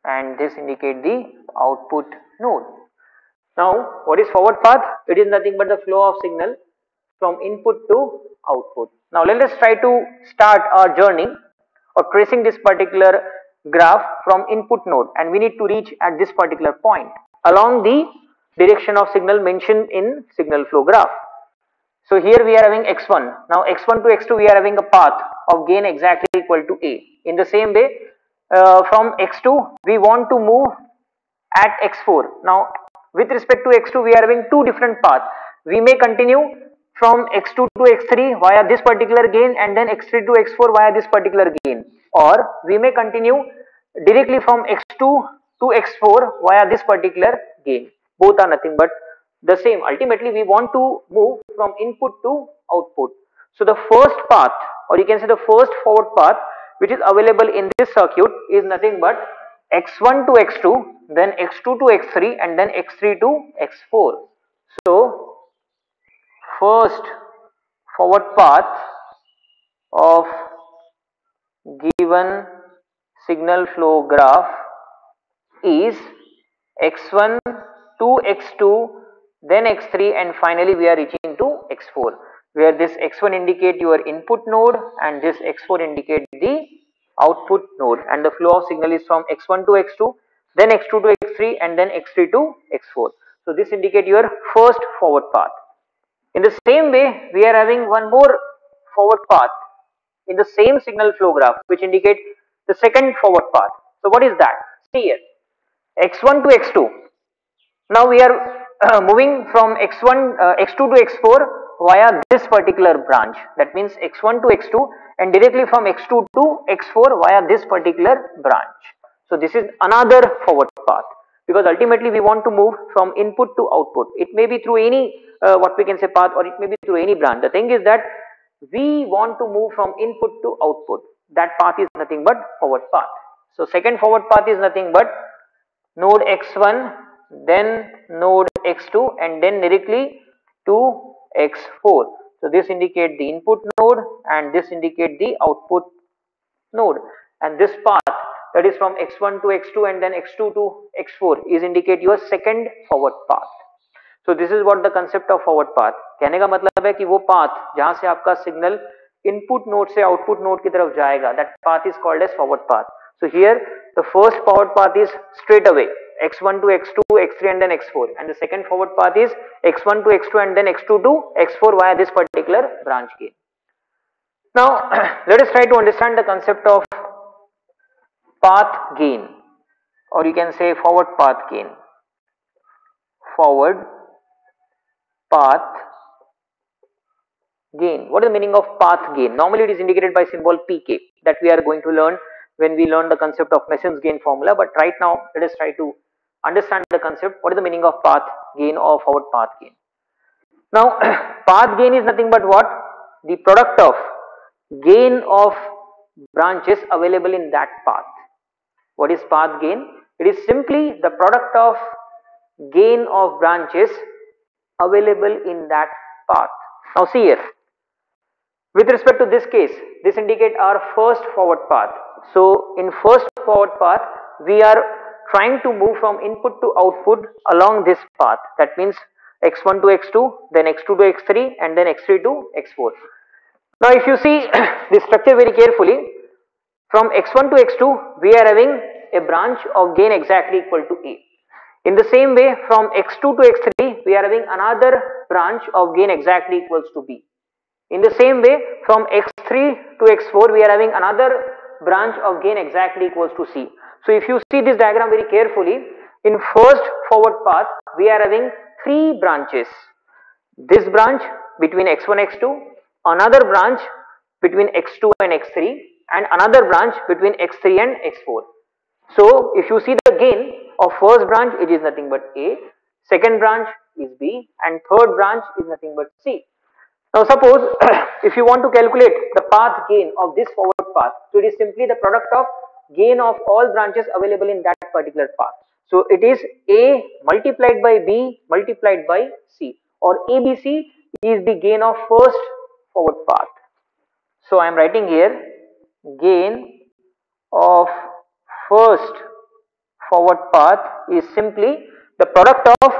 and this indicate the output node. Now what is forward path? It is nothing but the flow of signal from input to output. Now let us try to start our journey or tracing this particular graph from input node, and we need to reach at this particular point along the direction of signal mentioned in signal flow graph. So here we are having x1. Now x1 to x2 we are having a path of gain exactly equal to a. In the same way, from x2 we want to move at x4. Now with respect to x2 we are having two different paths. We may continue from x2 to x3 via this particular gain, and then x3 to x4 via this particular gain, or we may continue directly from x2 to x4 via this particular gain. Both are nothing but the same. Ultimately we want to move from input to output. So the first path, or you can say the first forward path which is available in this circuit is nothing but x1 to x2, then x2 to x3, and then x3 to x4. So first forward path of given signal flow graph is x1 to x2, then x3, and finally we are reaching to x4, where this x1 indicate your input node and this x4 indicate the output node, and the flow of signal is from x1 to x2, then x2 to x3, and then x3 to x4. So this indicate your first forward path. In the same way, we are having one more forward path in the same signal flow graph which indicate the second forward path. So what is that? See here, x1 to x2. Now we are moving from x2 to x4 via this particular branch. That means x1 to x2, and directly from x2 to x4 via this particular branch. So this is another forward path, because ultimately we want to move from input to output. It may be through any what we can say path, or it may be through any branch. The thing is that we want to move from input to output. That path is nothing but forward path. So second forward path is nothing but node x1, then node x2, and then directly to x4. So this indicate the input node and this indicate the output node, and this path, that is from x1 to x2 and then x2 to x4, is indicate your second forward path. So this is what the concept of forward path. कहने का मतलब है कि वो path जहां से आपका signal input node से output node की तरफ जाएगा, that path is called as forward path. So here the first forward path is straight away x1 to x2, x3, and then x4, and the second forward path is x1 to x2 and then x2 to x4 via this particular branch gain. Now let us try to understand the concept of path gain, or you can say forward path gain. Forward path gain. What is the meaning of path gain? Normally it is indicated by symbol pk, that we are going to learn when we learn the concept of Mason's gain formula. But right now let us try to understand the concept. What is the meaning of path gain or forward path gain? Now path gain is nothing but what? The product of gain of branches available in that path. What is path gain? It is simply the product of gain of branches available in that path. Now see here, with respect to this case, this indicate our first forward path. So in first forward path, we are trying to move from input to output along this path. That means x1 to x2, then x2 to x3, and then x3 to x4. Now if you see this structure very carefully, from x1 to x2, we are having a branch of gain exactly equal to A. In the same way, from x2 to x3, we are having another branch of gain exactly equals to B. In the same way, from x3 to x4, we are having another branch of gain exactly equals to C. So if you see this diagram very carefully, in first forward path, we are having three branches. This branch between x1 x2, another branch between x2 and x3, and another branch between x3 and x4. So if you see the gain of first branch, it is nothing but A, second branch is B, and third branch is nothing but C. Now suppose if you want to calculate the path gain of this forward path, so it is simply the product of gain of all branches available in that particular path. So it is A multiplied by B multiplied by C, or ABC is the gain of first forward path. So I am writing here gain of first forward path is simply the product of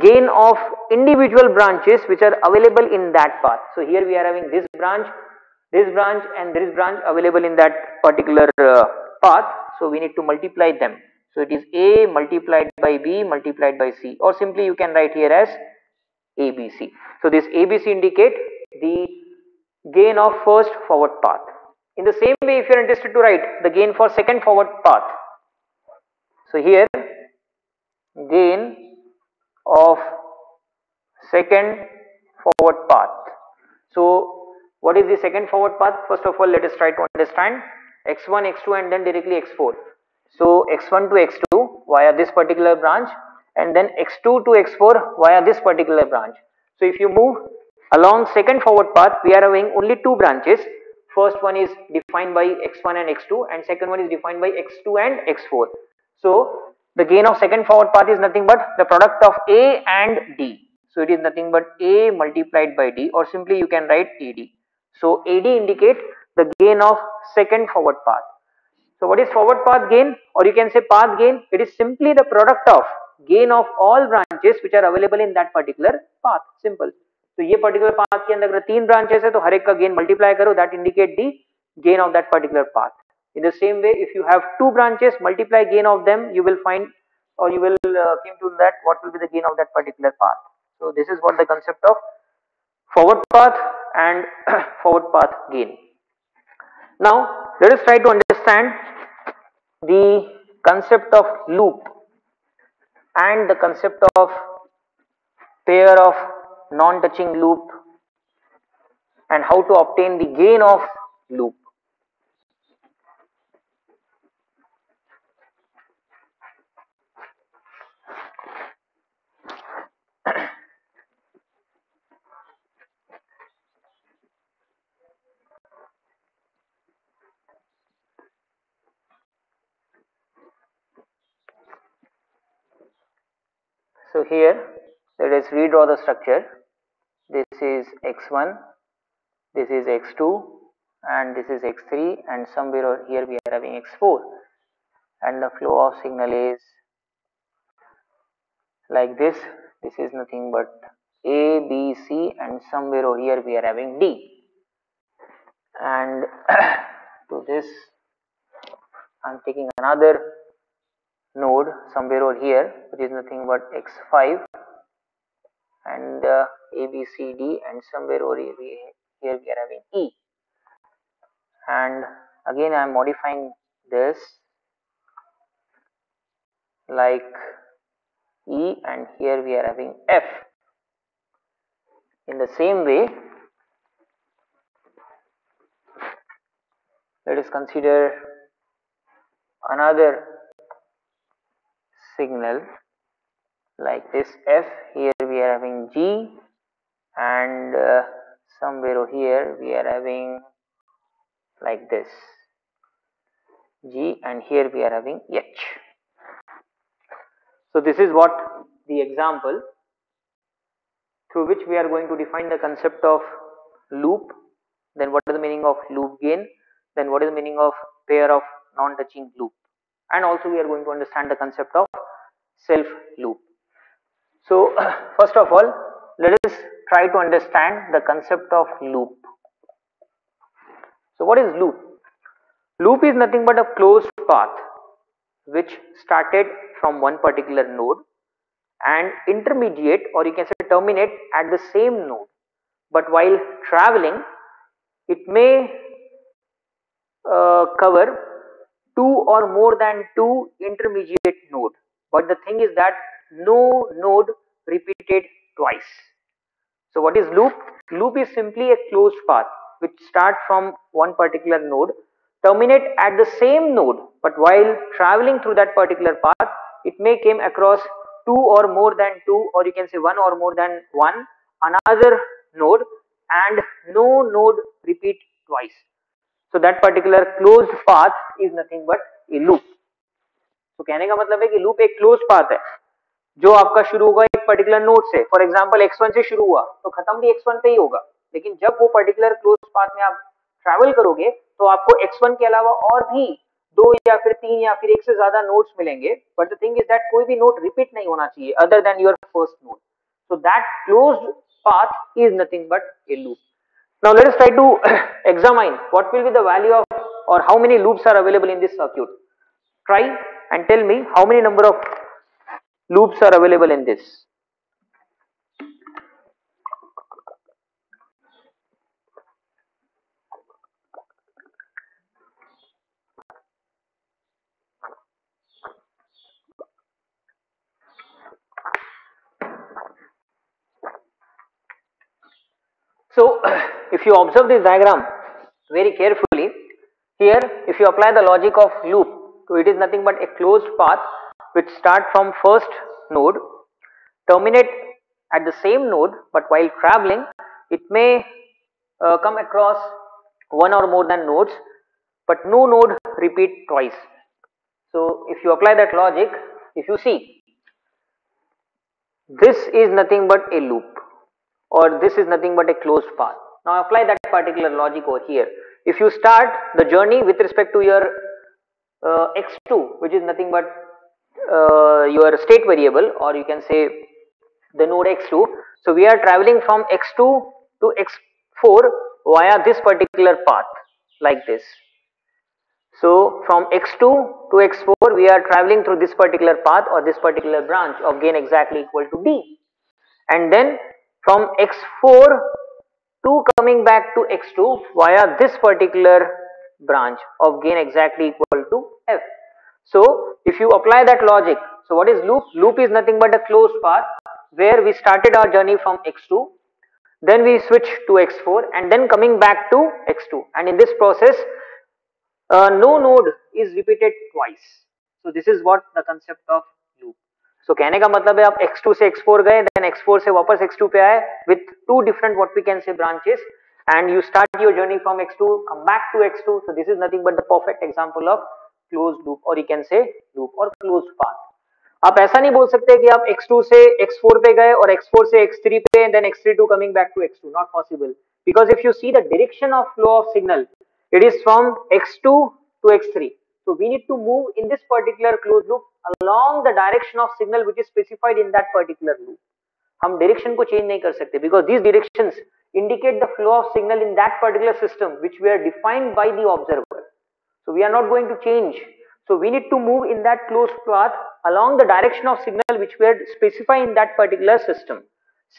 gain of individual branches which are available in that path. So here we are having this branch and this branch available in that particular path. So we need to multiply them. So it is A multiplied by B multiplied by C, or simply you can write here as ABC. So this ABC indicate the gain of first forward path. In the same way, if you are interested to write the gain for second forward path, so here gain of second forward path. So what is the second forward path? First of all, let us try to understand x1, x2 and then directly x4. So x1 to x2 via this particular branch, and then x2 to x4 via this particular branch. So if you move along second forward path, we are having only two branches. First one is defined by x1 and x2, and second one is defined by x2 and x4. So the gain of second forward path is nothing but the product of A and D. So it is nothing but A multiplied by D, or simply you can write AD. So AD indicate the gain of second forward path. So what is forward path gain, or you can say path gain? It is simply the product of gain of all branches which are available in that particular path. Simple. तो ये particular path के अंदर अगर तीन branches है तो हर एक का गेन मल्टीप्लाई करो, that indicate the gain of that particular path. In the same way, if you have two branches, multiply gain of them, you will find, or you will came to that what will be the gain of that particular path. So this is what the concept of forward path and forward path gain. Now let us try to understand the concept of loop and the concept of pair of non-touching loop and how to obtain the gain of loop. So here let us redraw the structure. This is x1, this is x2, and this is x3, and somewhere over here we are having x4, and the flow of signal is like this. This is nothing but A, B, C, and somewhere over here we are having D. And to this I am taking another node somewhere over here, which is nothing but x5, and A, B, C, D, and somewhere over here we are having E. And again I am modifying this like E, and here we are having F. In the same way, let us consider another signal like this F. Here we are having G, and somewhere over here we are having like this. G, and here we are having H. So this is what the example through which we are going to define the concept of loop. Then what is the meaning of loop gain? Then what is the meaning of pair of non-touching loop? And also we are going to understand the concept of self loop. So first of all, let us try to understand the concept of loop. So what is loop? Loop is nothing but a closed path which started from one particular node and intermediate, or you can say terminate at the same node, but while traveling it may cover two or more than two intermediate node, but the thing is that no node repeated twice. So what is loop? Loop is simply a closed path which start from one particular node, terminate at the same node, but while traveling through that particular path it may came across two or more than two, or you can say one or more than one another node, and no node repeat twice. So that particular closed path is nothing but a loop. तो कहने का मतलब है कि loop एक close path है जो आपका शुरू होगा एक पर्टिकुलर नोड से. फॉर एग्जांपल x1 से शुरू हुआ तो खत्म भी x1 पे ही होगा, लेकिन जब वो पर्टिकुलर क्लोज पाथ में आप ट्रैवल करोगे तो आपको x1 के अलावा और भी दो या फिर तीन या फिर एक से ज्यादा नोड्स मिलेंगे, but the thing is that कोई भी नोड रिपीट नहीं होना चाहिए other than your first node. So that closed path is nothing but A loop. Now let us try to examine what will be the value of or how many loops are available in this circuit. Try and tell me how many number of loops are available in this. So if you observe this diagram very carefully, here if you apply the logic of loop, so it is nothing but a closed path which start from first node, terminate at the same node, but while traveling it may come across one or more than nodes, but no node repeat twice. So if you apply that logic, if you see, this is nothing but a loop, or this is nothing but a closed path. Now apply that particular logic over here. If you start the journey with respect to your x2, which is nothing but your state variable, or you can say the node x2. So we are traveling from x2 to x4 via this particular path like this. So from x2 to x4 we are traveling through this particular path or this particular branch of gain exactly equal to d, and then from x4 to coming back to x2 via this particular branch of gain exactly equal to f. So if you apply that logic, so what is loop? Loop is nothing but a closed path where we started our journey from x2, then we switch to x4 and then coming back to x2, and in this process no node is repeated twice. So this is what the concept of loop. So कहने का मतलब है आप x2 से x4 गए, then x4 से वापस x2 पे आए with two different what we can say branches, and you start your journey from x2, come back to x2. So this is nothing but the perfect example of closed loop, or you can say loop or closed path. आप ऐसा नहीं बोल सकते कि आप x2 से x4 पे गए और x4 से x3 पे then x3 to coming back to x2. Not possible, because if you see the direction of flow of signal, it is from x2 to x3. So we need to move in this particular closed loop along the direction of signal which is specified in that particular loop. हम direction को change नहीं कर सकते because these directions indicate the flow of signal in that particular system which were defined by the observer. So we are not going to change. So we need to move in that closed path along the direction of signal which were specified in that particular system.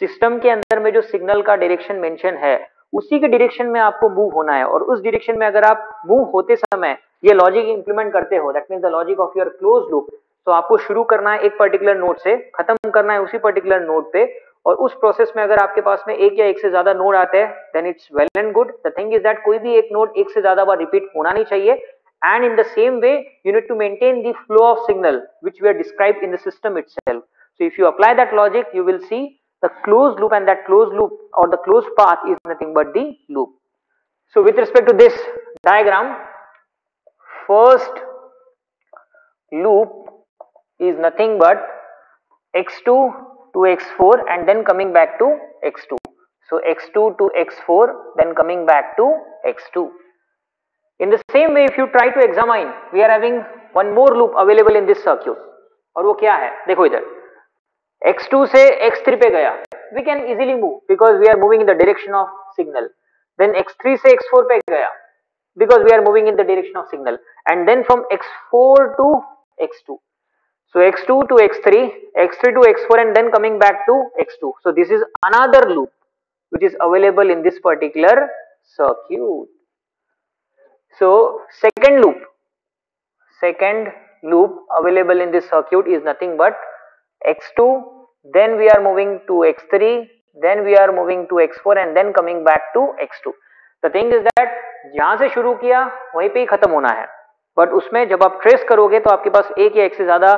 System के अंदर में जो signal का direction mention है उसी के direction में आपको मूव होना है, और उस डायरेक्शन में अगर आप मूव होते समय ये लॉजिक इंप्लीमेंट करते हो, that means the logic of your close loop, तो आपको शुरू करना है एक पर्टिकुलर नोड से, खत्म करना है उसी पर्टिकुलर नोड पे, और उस प्रोसेस में अगर आपके पास में एक या एक से ज्यादा नोड आते हैं then it's well and good. The thing is that कोई भी एक नोड एक से ज्यादा बार रिपीट होना नहीं चाहिए, and in the same way you need to maintain the flow of signal which we are described in the system itself. So if you apply that logic you will see the closed loop, and that closed loop or the closed path is nothing but the loop. So with respect to this diagram, first loop is nothing but x2 to x4 and then coming back to x2. So x2 to x4 then coming back to x2. In the same way, if you try to examine, we are having one more loop available in this circuit. और वो क्या है? देखो इधर x2 से x3 पे गया, we can easily move because we are moving in the direction of signal. Then x3 से x4 पे गया because we are moving in the direction of signal, and then from x4 to x2. So x2 to x3, x3 to x4, and then coming back to x2. So this is another loop which is available in this particular circuit. So second loop available in this circuit is nothing but x2, then we are moving to x3, then we are moving to x4 and then coming back to x2. The thing is that जहां से शुरू किया वहीं पे ही खत्म होना है, but उसमें जब आप ट्रेस करोगे तो आपके पास एक या एक से ज्यादा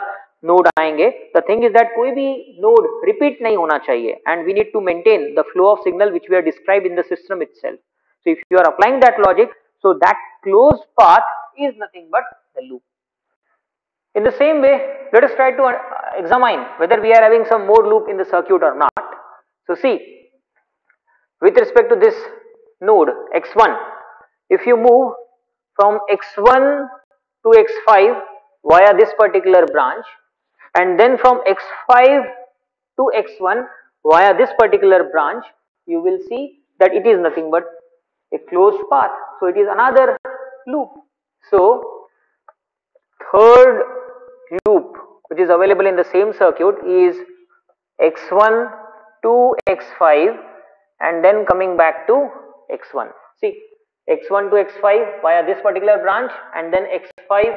नोड आएंगे. द थिंग इज दैट कोई भी नोड रिपीट नहीं होना चाहिए, and we need to maintain the flow of signal which we are describe in the system itself. So if you are applying that logic, so that closed path is nothing but the loop. In the same way, let us try to examine whether we are having some more loop in the circuit or not. So see, with respect to this node x1, if you move from x1 to x5 via this particular branch, and then from x5 to x1 via this particular branch, you will see that it is nothing but a closed path. So it is another loop. So third loop which is available in the same circuit is x1 to x5 and then coming back to x1. See, x1 to x5 via this particular branch and then x5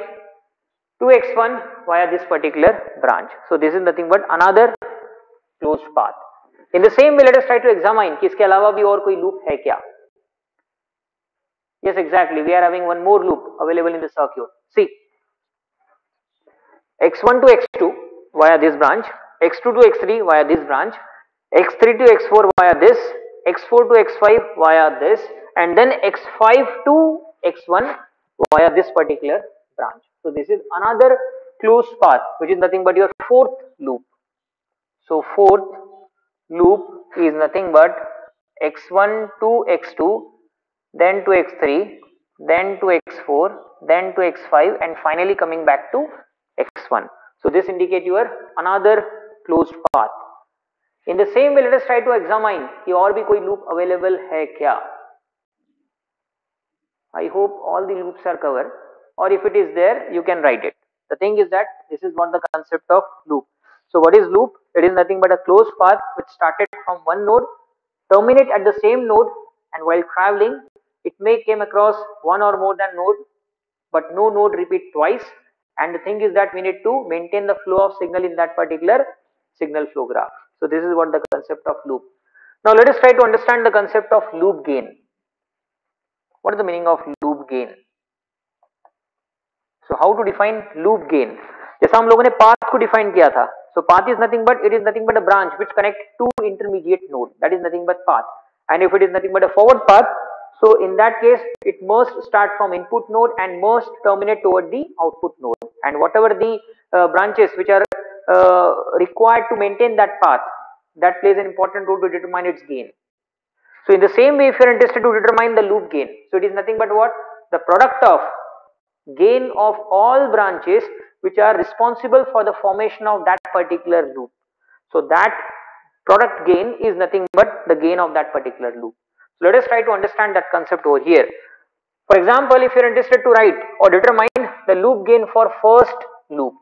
to x1 via this particular branch. So this is nothing but another closed path. In the same way, let us try to examine कि इसके अलावा भी और कोई loop है क्या. Yes, exactly. We are having one more loop available in the circuit. See, x1 to x2 via this branch, x2 to x3 via this branch, x3 to x4 via this, x4 to x5 via this, and then x5 to x1 via this particular branch. So this is another closed path which is nothing but your fourth loop. So fourth loop is nothing but x1 to x2, then to x3, then to x4, then to x5, and finally coming back to x1. So this indicates your another closed path. In the same way, let us try to examine कि और भी कोई loop available है क्या. I hope all the loops are covered, or if it is there, you can write it. The thing is that this is what the concept of loop. So what is loop? It is nothing but a closed path which started from one node, terminate at the same node, and while traveling, it may come across one or more than node, but no node repeat twice. And the thing is that we need to maintain the flow of signal in that particular signal flow graph. So this is what the concept of loop. Now let us try to understand the concept of loop gain. What is the meaning of loop gain? So how to define loop gain? जैसा हम लोगों ने path को define किया था. So path is nothing but a branch which connect two intermediate nodes. That is nothing but path. And if it is nothing but a forward path, so in that case it must start from input node and must terminate toward the output node. And whatever the branches which are required to maintain that path, that plays an important role to determine its gain. So in the same way, if you are interested to determine the loop gain, so it is nothing but what? The product of gain of all branches which are responsible for the formation of that particular loop. So that product gain is nothing but the gain of that particular loop. So let us try to understand that concept over here. For example, if you are interested to write or determine the loop gain for first loop.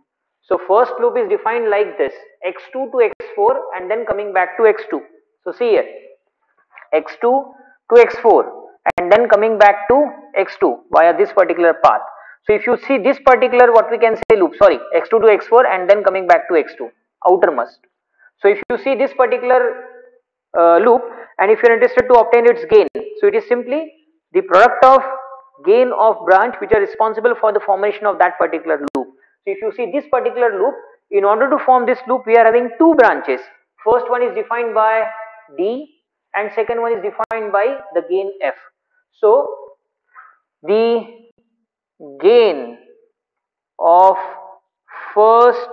So first loop is defined like this, x2 to x4 and then coming back to x2. So see here, x2 to x4 and then coming back to x2 via this particular path. So if you see this particular, what we can say loop, sorry, x2 to x4 and then coming back to x2, outermost. So if you see this particular loop and if you are interested to obtain its gain, so it is simply the product of gain of branch which are responsible for the formation of that particular loop. So if you see this particular loop, in order to form this loop, we are having two branches. First one is defined by D and second one is defined by the gain F. So the gain of first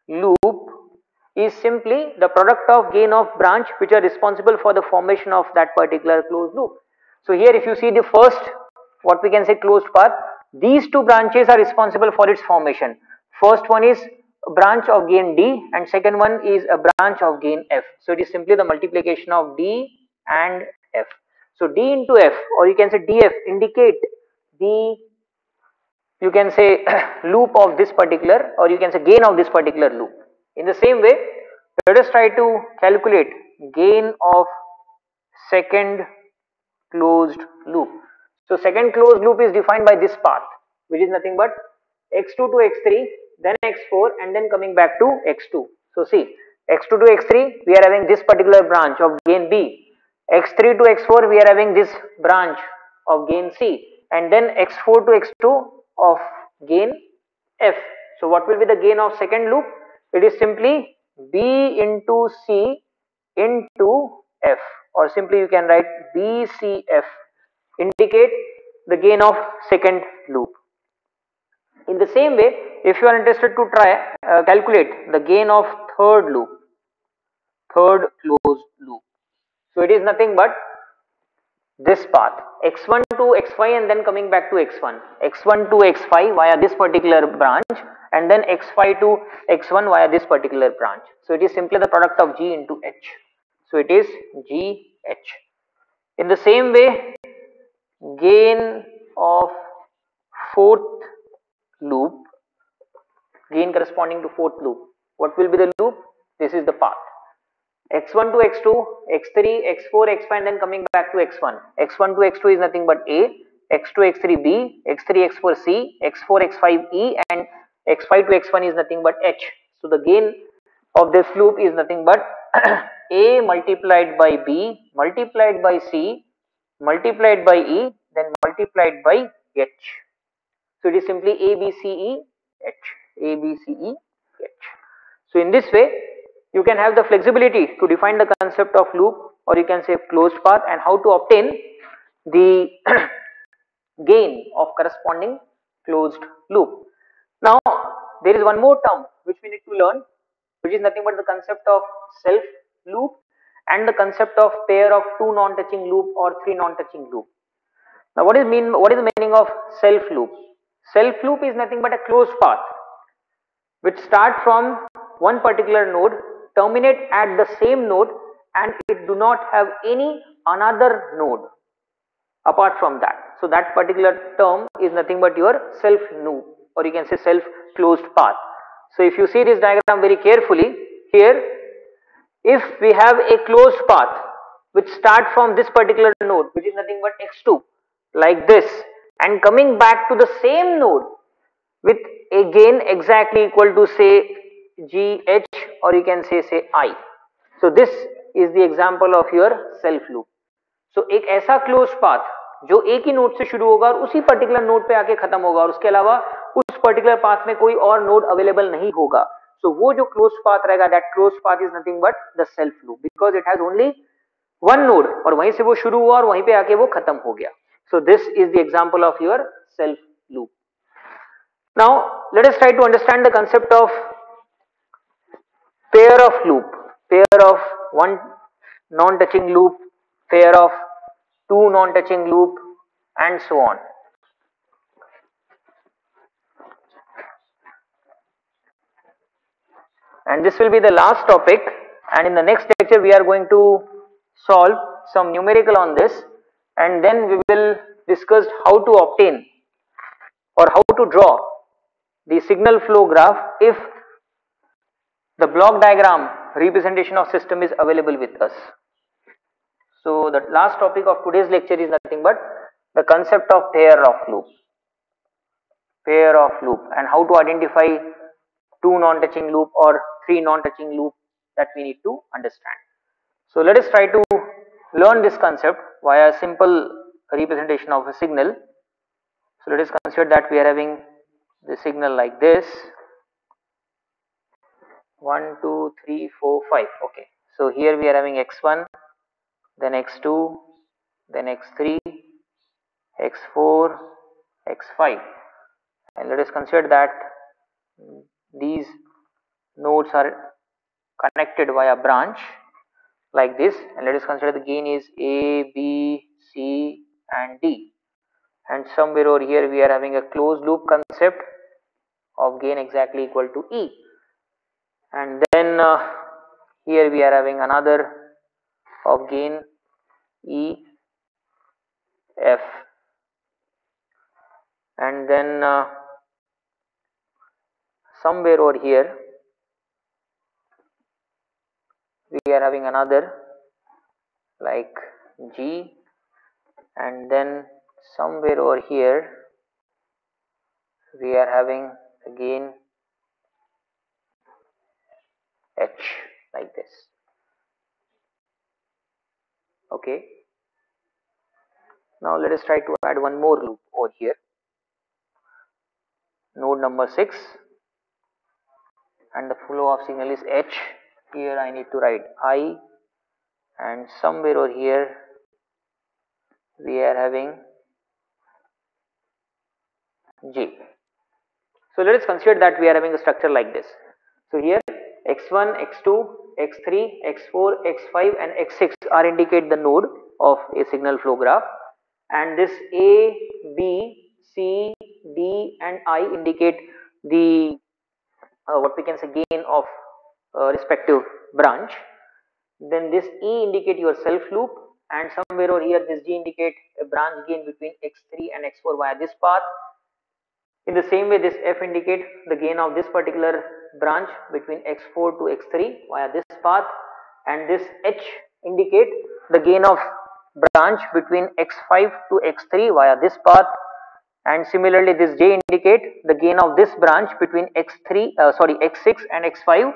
loop is simply the product of gain of branch which are responsible for the formation of that particular closed loop. So here if you see the first, what we can say, closed path, these two branches are responsible for its formation. First one is a branch of gain D and second one is a branch of gain F. So it is simply the multiplication of D and F. So D into F, or you can say DF, indicate the, you can say, loop of this particular, or you can say gain of this particular loop. In the same way, let us try to calculate gain of second closed loop. So second closed loop is defined by this path, which is nothing but x2 to x3, then x4, and then coming back to x2. So see, x2 to x3 we are having this particular branch of gain B, x3 to x4 we are having this branch of gain C, and then x4 to x2 of gain F. So what will be the gain of second loop? It is simply B into C into F, or simply you can write BCF, indicate the gain of second loop. In the same way, if you are interested to try calculate the gain of third loop, third closed loop, so it is nothing but this path, x1 to x5 and then coming back to x1, x1 to x5 via this particular branch, and then x5 to x1 via this particular branch. So it is simply the product of G into H. So it is GH. In the same way, gain of fourth loop, gain corresponding to fourth loop, what will be the loop? This is the path, x1 to x2, x3, x4, x5 and then coming back to x1. x1 to x2 is nothing but A, x2, x3 B, x3, x4 C, x4, x5 E, and x5 to x1 is nothing but H. So the gain of this loop is nothing but A multiplied by B multiplied by C multiplied by E, then multiplied by H. So it is simply A B C E H, A B C E H. So in this way, you can have the flexibility to define the concept of loop, or you can say closed path, and how to obtain the gain of corresponding closed loop. Now there is one more term which we need to learn, which is nothing but the concept of self loop and the concept of pair of two non-touching loop or three non-touching loop. Now what is the meaning of self loop? Self loop is nothing but a closed path which start from one particular node, terminate at the same node, and it do not have any another node apart from that. So that particular term is nothing but your self loop, or you can say self closed path. So if you see this diagram very carefully, here if we have a closed path which start from this particular node, which is nothing but x2, like this, and coming back to the same node with a gain exactly equal to say GH, or you can say I. So this is the example of your self loop. So एक ऐसा closed path जो एक ही node से शुरू होगा और उसी particular node पे आके खत्म होगा, और उसके अलावा उस पर्टिकुलर पाथ में कोई और नोड अवेलेबल नहीं होगा. So वो जो closed path रहेगा, that closed path is nothing but the self loop, because it has only one node, और वहीं से वो शुरू हुआ और वहीं पे आके वो खत्म हो गया. So this is the example of your self loop. Now let us try to understand the concept of pair of loop, pair of one non-touching loop, pair of two non-touching loop, and so on. And this will be the last topic, and in the next lecture we are going to solve some numerical on this, and then we will discuss how to obtain or how to draw the signal flow graph if the block diagram representation of system is available with us. So the last topic of today's lecture is nothing but the concept of pair of loop, and how to identify two non-touching loop or three non-touching loop, that we need to understand. So let us try to learn this concept via a simple representation of a signal. So let us consider that we are having the signal like this, 1 2 3 4 5. Okay, so here we are having x1, then x2, then x3, x4, x5, and let us consider that these nodes are connected via branch like this, and let us consider the gain is A, B, C and D, and somewhere over here we are having a closed loop concept of gain exactly equal to E, and then here we are having another of gain E, F, and then somewhere over here we are having another like G, and then somewhere over here we are having again H like this. Okay, now let us try to add one more loop over here, node number 6, and the flow of signal is H. Here I need to write I, and somewhere over here we are having J. So let us consider that we are having a structure like this. So here x1, x2, x3, x4, x5 and x6 are indicate the node of a signal flow graph, and this A, B, C, D and I indicate the what we can say gain of respective branch. Then this E indicate your self loop, and somewhere over here this G indicate a branch gain between x3 and x4 via this path. In the same way, this F indicate the gain of this particular branch between x4 to x3 via this path, and this H indicate the gain of branch between x5 to x3 via this path, and similarly this J indicate the gain of this branch between x6 and x5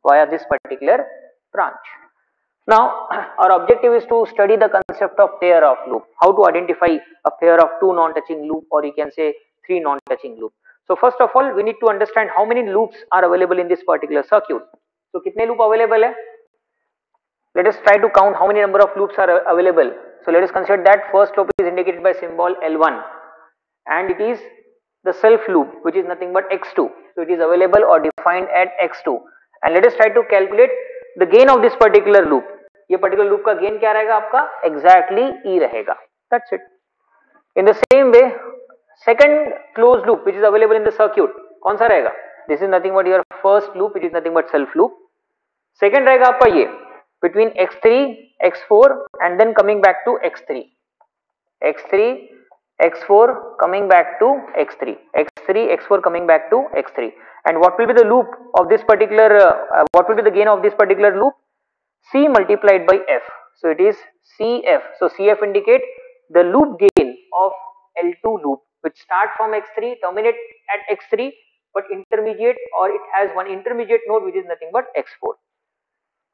via this particular branch. Now our objective is to study the concept of pair of loop, how to identify a pair of two non-touching loop, or you can say three non-touching loop. So first of all we need to understand how many loops are available in this particular circuit. So kitne loop available hai? Let us try to count how many number of loops are available. So let us consider that first loop is indicated by symbol L1, and it is the self loop which is nothing but x2. So it is available or defined at x2, and let us try to calculate the gain of this particular loop. ये particular loop का gain क्या रहेगा आपका? Exactly E रहेगा. That's it. In the same way, second closed loop which is available in the circuit कौन सा रहेगा? This is nothing but your first loop, it is nothing but self loop. Second रहेगा आपका ये between x3, x4 and then coming back to x3, x4 coming back to x3, x4 coming back to x3. And what will be the loop of this particular? What will be the gain of this particular loop? C multiplied by F. So it is CF. So CF indicate the loop gain of L2 loop which start from x3, terminate at x3, but intermediate, or it has one intermediate node which is nothing but x4.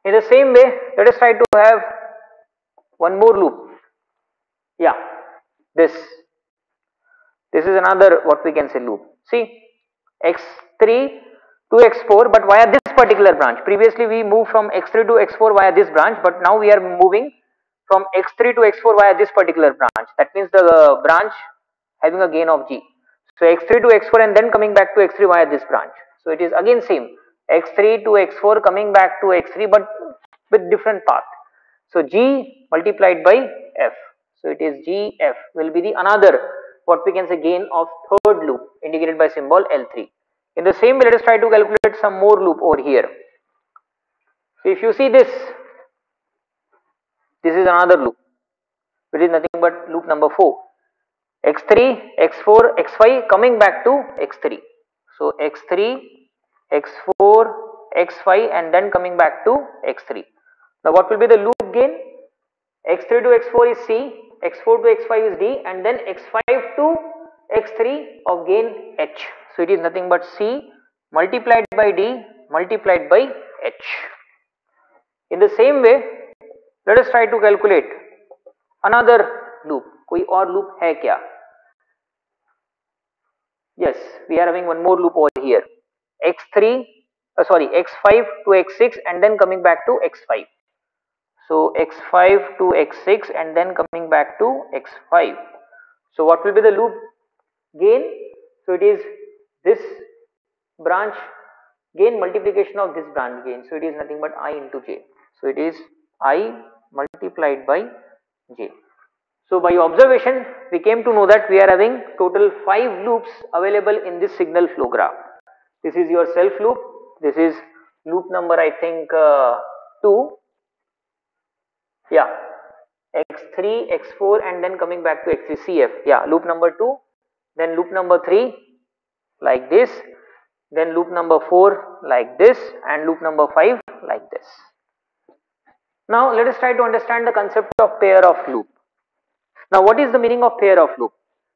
In the same way, let us try to have one more loop. Yeah, this is another what we can say loop. See, x3 to x4, but via this particular branch. Previously we moved from x3 to x4 via this branch, but now we are moving from x3 to x4 via this particular branch. That means the branch having a gain of G. So x3 to x4 and then coming back to x3 via this branch. So it is again same, x3 to x4 coming back to x3 but with different path. So G multiplied by F. So it is GF will be the another what we can say gain of third loop indicated by symbol L3. In the same way, let us try to calculate some more loop over here. So if you see this is another loop which is nothing but loop number 4. x3, x4, x5 coming back to x3. So x3, x4, x5 and then coming back to x3. Now what will be the loop gain? x3 to x4 is C, x4 to x5 is D, and then x5 to x3 of gain H. So it is nothing but C multiplied by D multiplied by H. In the same way, let us try to calculate another loop. कोई और loop है क्या? Yes, we are having one more loop over here. x5 to x6 and then coming back to x5. So x5 to x6 and then coming back to x5. So what will be the loop gain? So it is this branch gain multiplication of this branch gain. So it is nothing but I into j. So it is I multiplied by j. So by observation, we came to know that we are having total 5 loops available in this signal flow graph. This is your self loop. This is loop number, I think, 2. Yeah, x3, x4, and then coming back to x3, cf. Yeah, loop number 2. Then loop number 3, like this. Then loop number 4, like this, and loop number 5, like this. Now let us try to understand the concept of pair of loop. Now what is the meaning of pair of loop?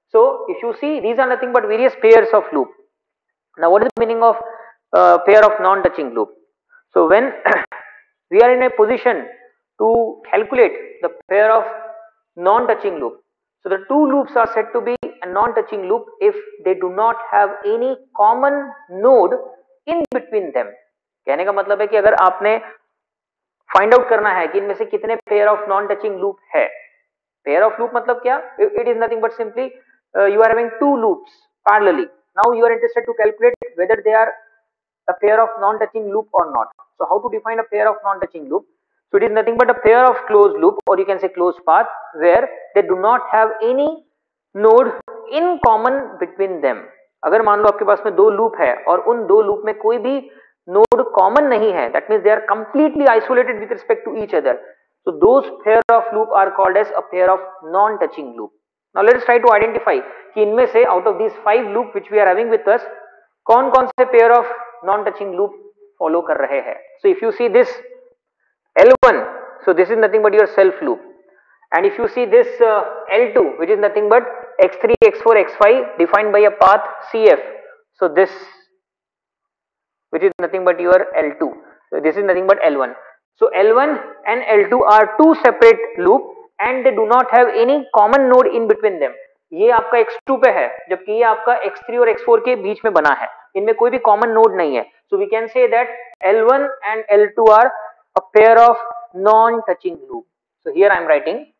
So if you see, these are nothing but various pairs of loop. Now what is the meaning of pair of non-touching loop? So when we are in a position to calculate the pair of non-touching loop, so the two loops are said to be a non-touching loop if they do not have any common node in between them. कहने का मतलब है कि अगर आपने find out करना है कि इनमें से कितने pair of non touching loop है. पेयर ऑफ लूप मतलब क्या? It is nothing but simply you are having two loops parallelly. Now you are interested to calculate whether they are a pair of non-touching loop or not. So how to define a pair of non-touching loop? So it is nothing but a pair of closed loop, or you can say closed path, where they do not have any node in common between them. अगर मान लो आपके पास में दो loop है और उन दो loop में कोई भी नोड कॉमन नहीं है, that means they are completely isolated with respect to each other. So those pair of loop are called as a pair of non-touching loop. Now let us try to identify कि इनमें से out of these 5 loop which we are having with us, कौन कौन से pair of non-touching loop follow कर रहे हैं. So if you see this L1, so this is nothing but your self loop, and if you see this L2, which is nothing but x3, x4, x5 defined by a path CF, so this which is nothing but your L2, so this is nothing but L1. So L1 and L2 are two separate loop and they do not have any common node in between them. ये आपका x2 पे है, जबकि ये आपका x3 और x4 के बीच में बना है, इनमें कोई भी common node नहीं है. So we can say that L1 and L2 are a pair of non-touching loop. So here I am writing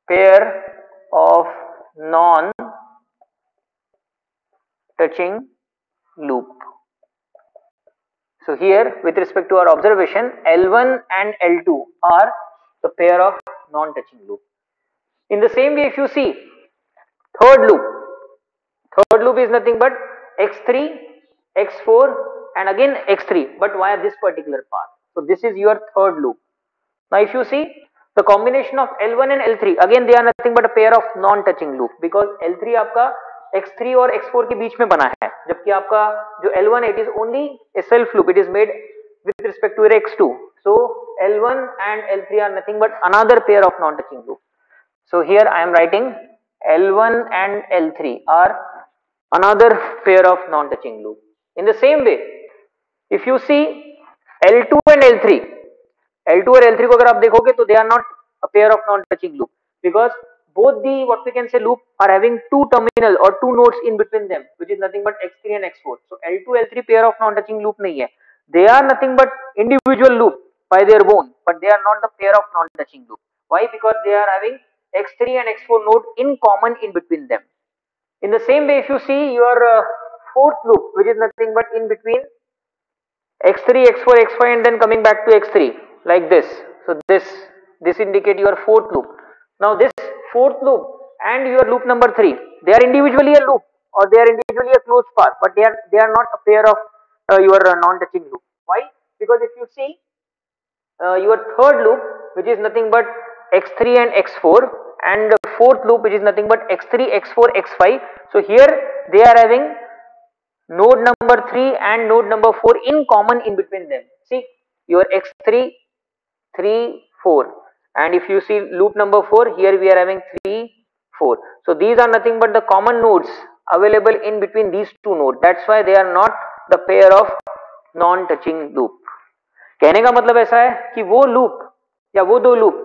pair of non-touching loop. So here with respect to our observation, L1 and L2 are the pair of non-touching loop. In the same way, if you see third loop is nothing but x3, x4 and again x3, but via this particular path. So this is your third loop. Now if you see the combination of L1 and L3, again they are nothing but a pair of non-touching loop, because L3 आपका x3 और x4 के बीच में बना है, जबकि आपका जो L1 it is only a self loop, it is made with respect to x2. So L1 and L3 are nothing but another pair of non-touching loop. So here I am writing L1 and L3 are another pair of non-touching loop. In the same way, if you see L2 and L3, L2 और L3 को अगर आप देखोगे तो they are not a pair of non-touching loop, because both the what we can say loop are having two terminal or two nodes in between them, which is nothing but x3 and x4. So L2 L3 pair of non-touching loop नहीं है, they are nothing but individual loop by their own, but they are not the pair of non-touching loop. Why? Because they are having x3 and x4 node in common in between them. In the same way, if you see your fourth loop, which is nothing but in between x3, x4, x5 and then coming back to x3, like this. So this indicate your fourth loop. Now this fourth loop and your loop number 3, they are individually a loop or they are individually a closed path, but they are not a pair of your non-touching loop. Why? Because if you see your third loop, which is nothing but x3 and x4, and the fourth loop, which is nothing but x3, x4, x5. So here they are having node number 3 and node number 4 in common in between them. See your x3, 3, 4, and if you see loop number 4, here we are having 3, 4. So these are nothing but the common nodes available in between these two nodes. That's why they are not the pair of non-touching loop. कहने का मतलब ऐसा है कि वो loop या वो दो लूप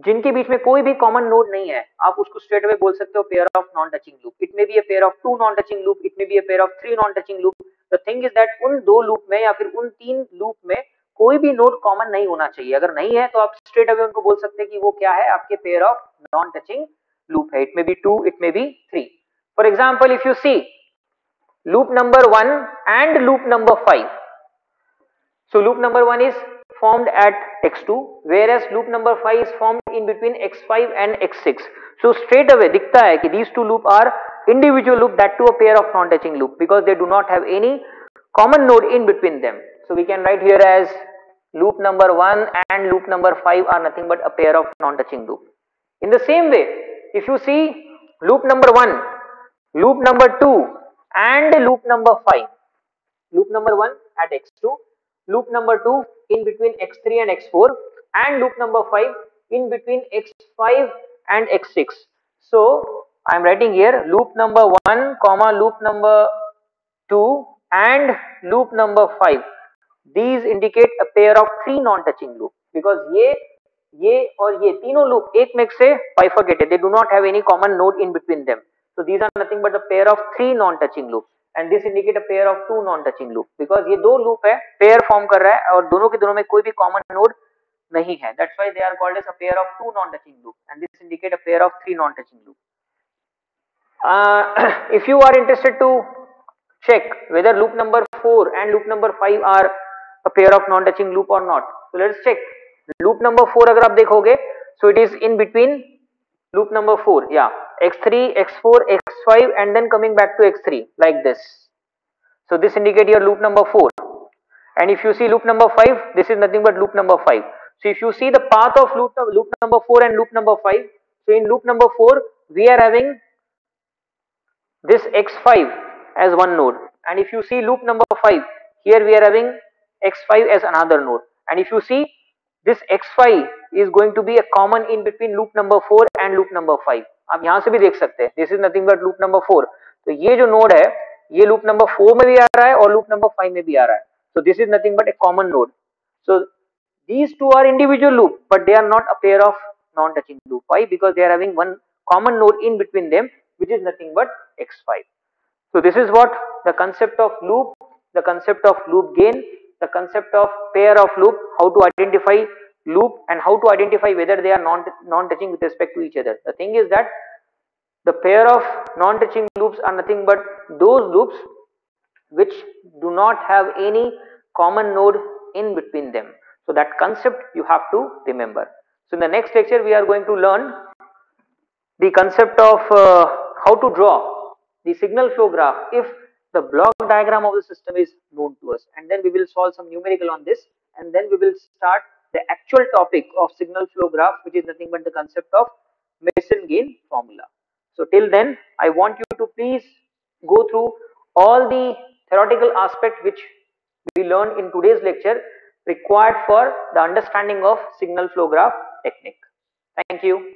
जिनके बीच में कोई भी कॉमन नोड नहीं है, आप उसको स्ट्रेट अवे बोल सकते हो pair of non touching loop. It may be a pair of two non touching loop, it may be a pair of three non touching loop. The thing is that उन दो loop में या फिर उन तीन लूप में कोई भी नोड कॉमन नहीं होना चाहिए. अगर नहीं है तो आप स्ट्रेट अवे उनको बोल सकते हैं कि वो क्या है, आपके pair of non touching loop है. It may be two, it may be three. For example if you see loop number 1 and loop number 5. So loop number 1 is formed at x2, whereas loop number 5 is formed in between x5 and x6. So straight away दिखता है कि these two loop are individual loop, that too a pair of non-touching loop, because they do not have any common node in between them. So we can write here as loop number 1 and loop number 5 are nothing but a pair of non-touching loop. In the same way, if you see loop number 1, loop number 2 and loop number 5, loop number 1 at x2, loop number 2 in between x3 and x4, and loop number 5 in between x5 and x6. So I am writing here loop number 1 comma loop number 2 and loop number 5. These indicate a pair of three non-touching loop, because ये और ये तीनों loop एक में से bifurcated, they do not have any common node in between them. So these are nothing but a pair of three non-touching loop, and this indicate a pair of two non-touching loop, because ये दो loop है, pair form कर रहा है और दोनों के दोनों में कोई भी common node नहीं है. That's why they are called as a pair of two non-touching loop, and this indicate a pair of three non-touching loop. If you are interested to check whether loop number 4 and loop number 5 are a pair of non-touching loop or not, so let's check. Loop number 4 अगर आप देखोगे, so it is in between loop number 4, yeah, x3, x4, x5 and then coming back to x3 like this. So this indicate your loop number 4. And if you see loop number 5, this is nothing but loop number 5. So if you see the path of loop number 4 and loop number 5, so in loop number 4 we are having this x5 as one node, and if you see loop number 5, here we are having x5 as another node, and if you see this x5 is going to be a common in between loop number 4 and loop number 5. आप यहाँ से भी देख सकते हैं, this is nothing but loop number 4. तो ये जो node है, ये loop number 4 में भी आ रहा है और loop number 5 में भी आ रहा है. So this is nothing but a common node. So these two are individual loop, but they are not a pair of non-touching loop. Why? Because they are having one common node in between them, which is nothing but x5. So this is what the concept of loop, the concept of loop gain, the concept of pair of loop, how to identify loop and how to identify whether they are non-touching with respect to each other. The thing is that the pair of non-touching loops are nothing but those loops which do not have any common node in between them. So that concept you have to remember. So in the next lecture we are going to learn the concept of how to draw the signal flow graph if the block diagram of the system is known to us, and then we will solve some numerical on this, and then we will start the actual topic of signal flow graph, which is nothing but the concept of Mason-Gain formula. So till then I want you to please go through all the theoretical aspects which we learned in today's lecture required for the understanding of signal flow graph technique. Thank you.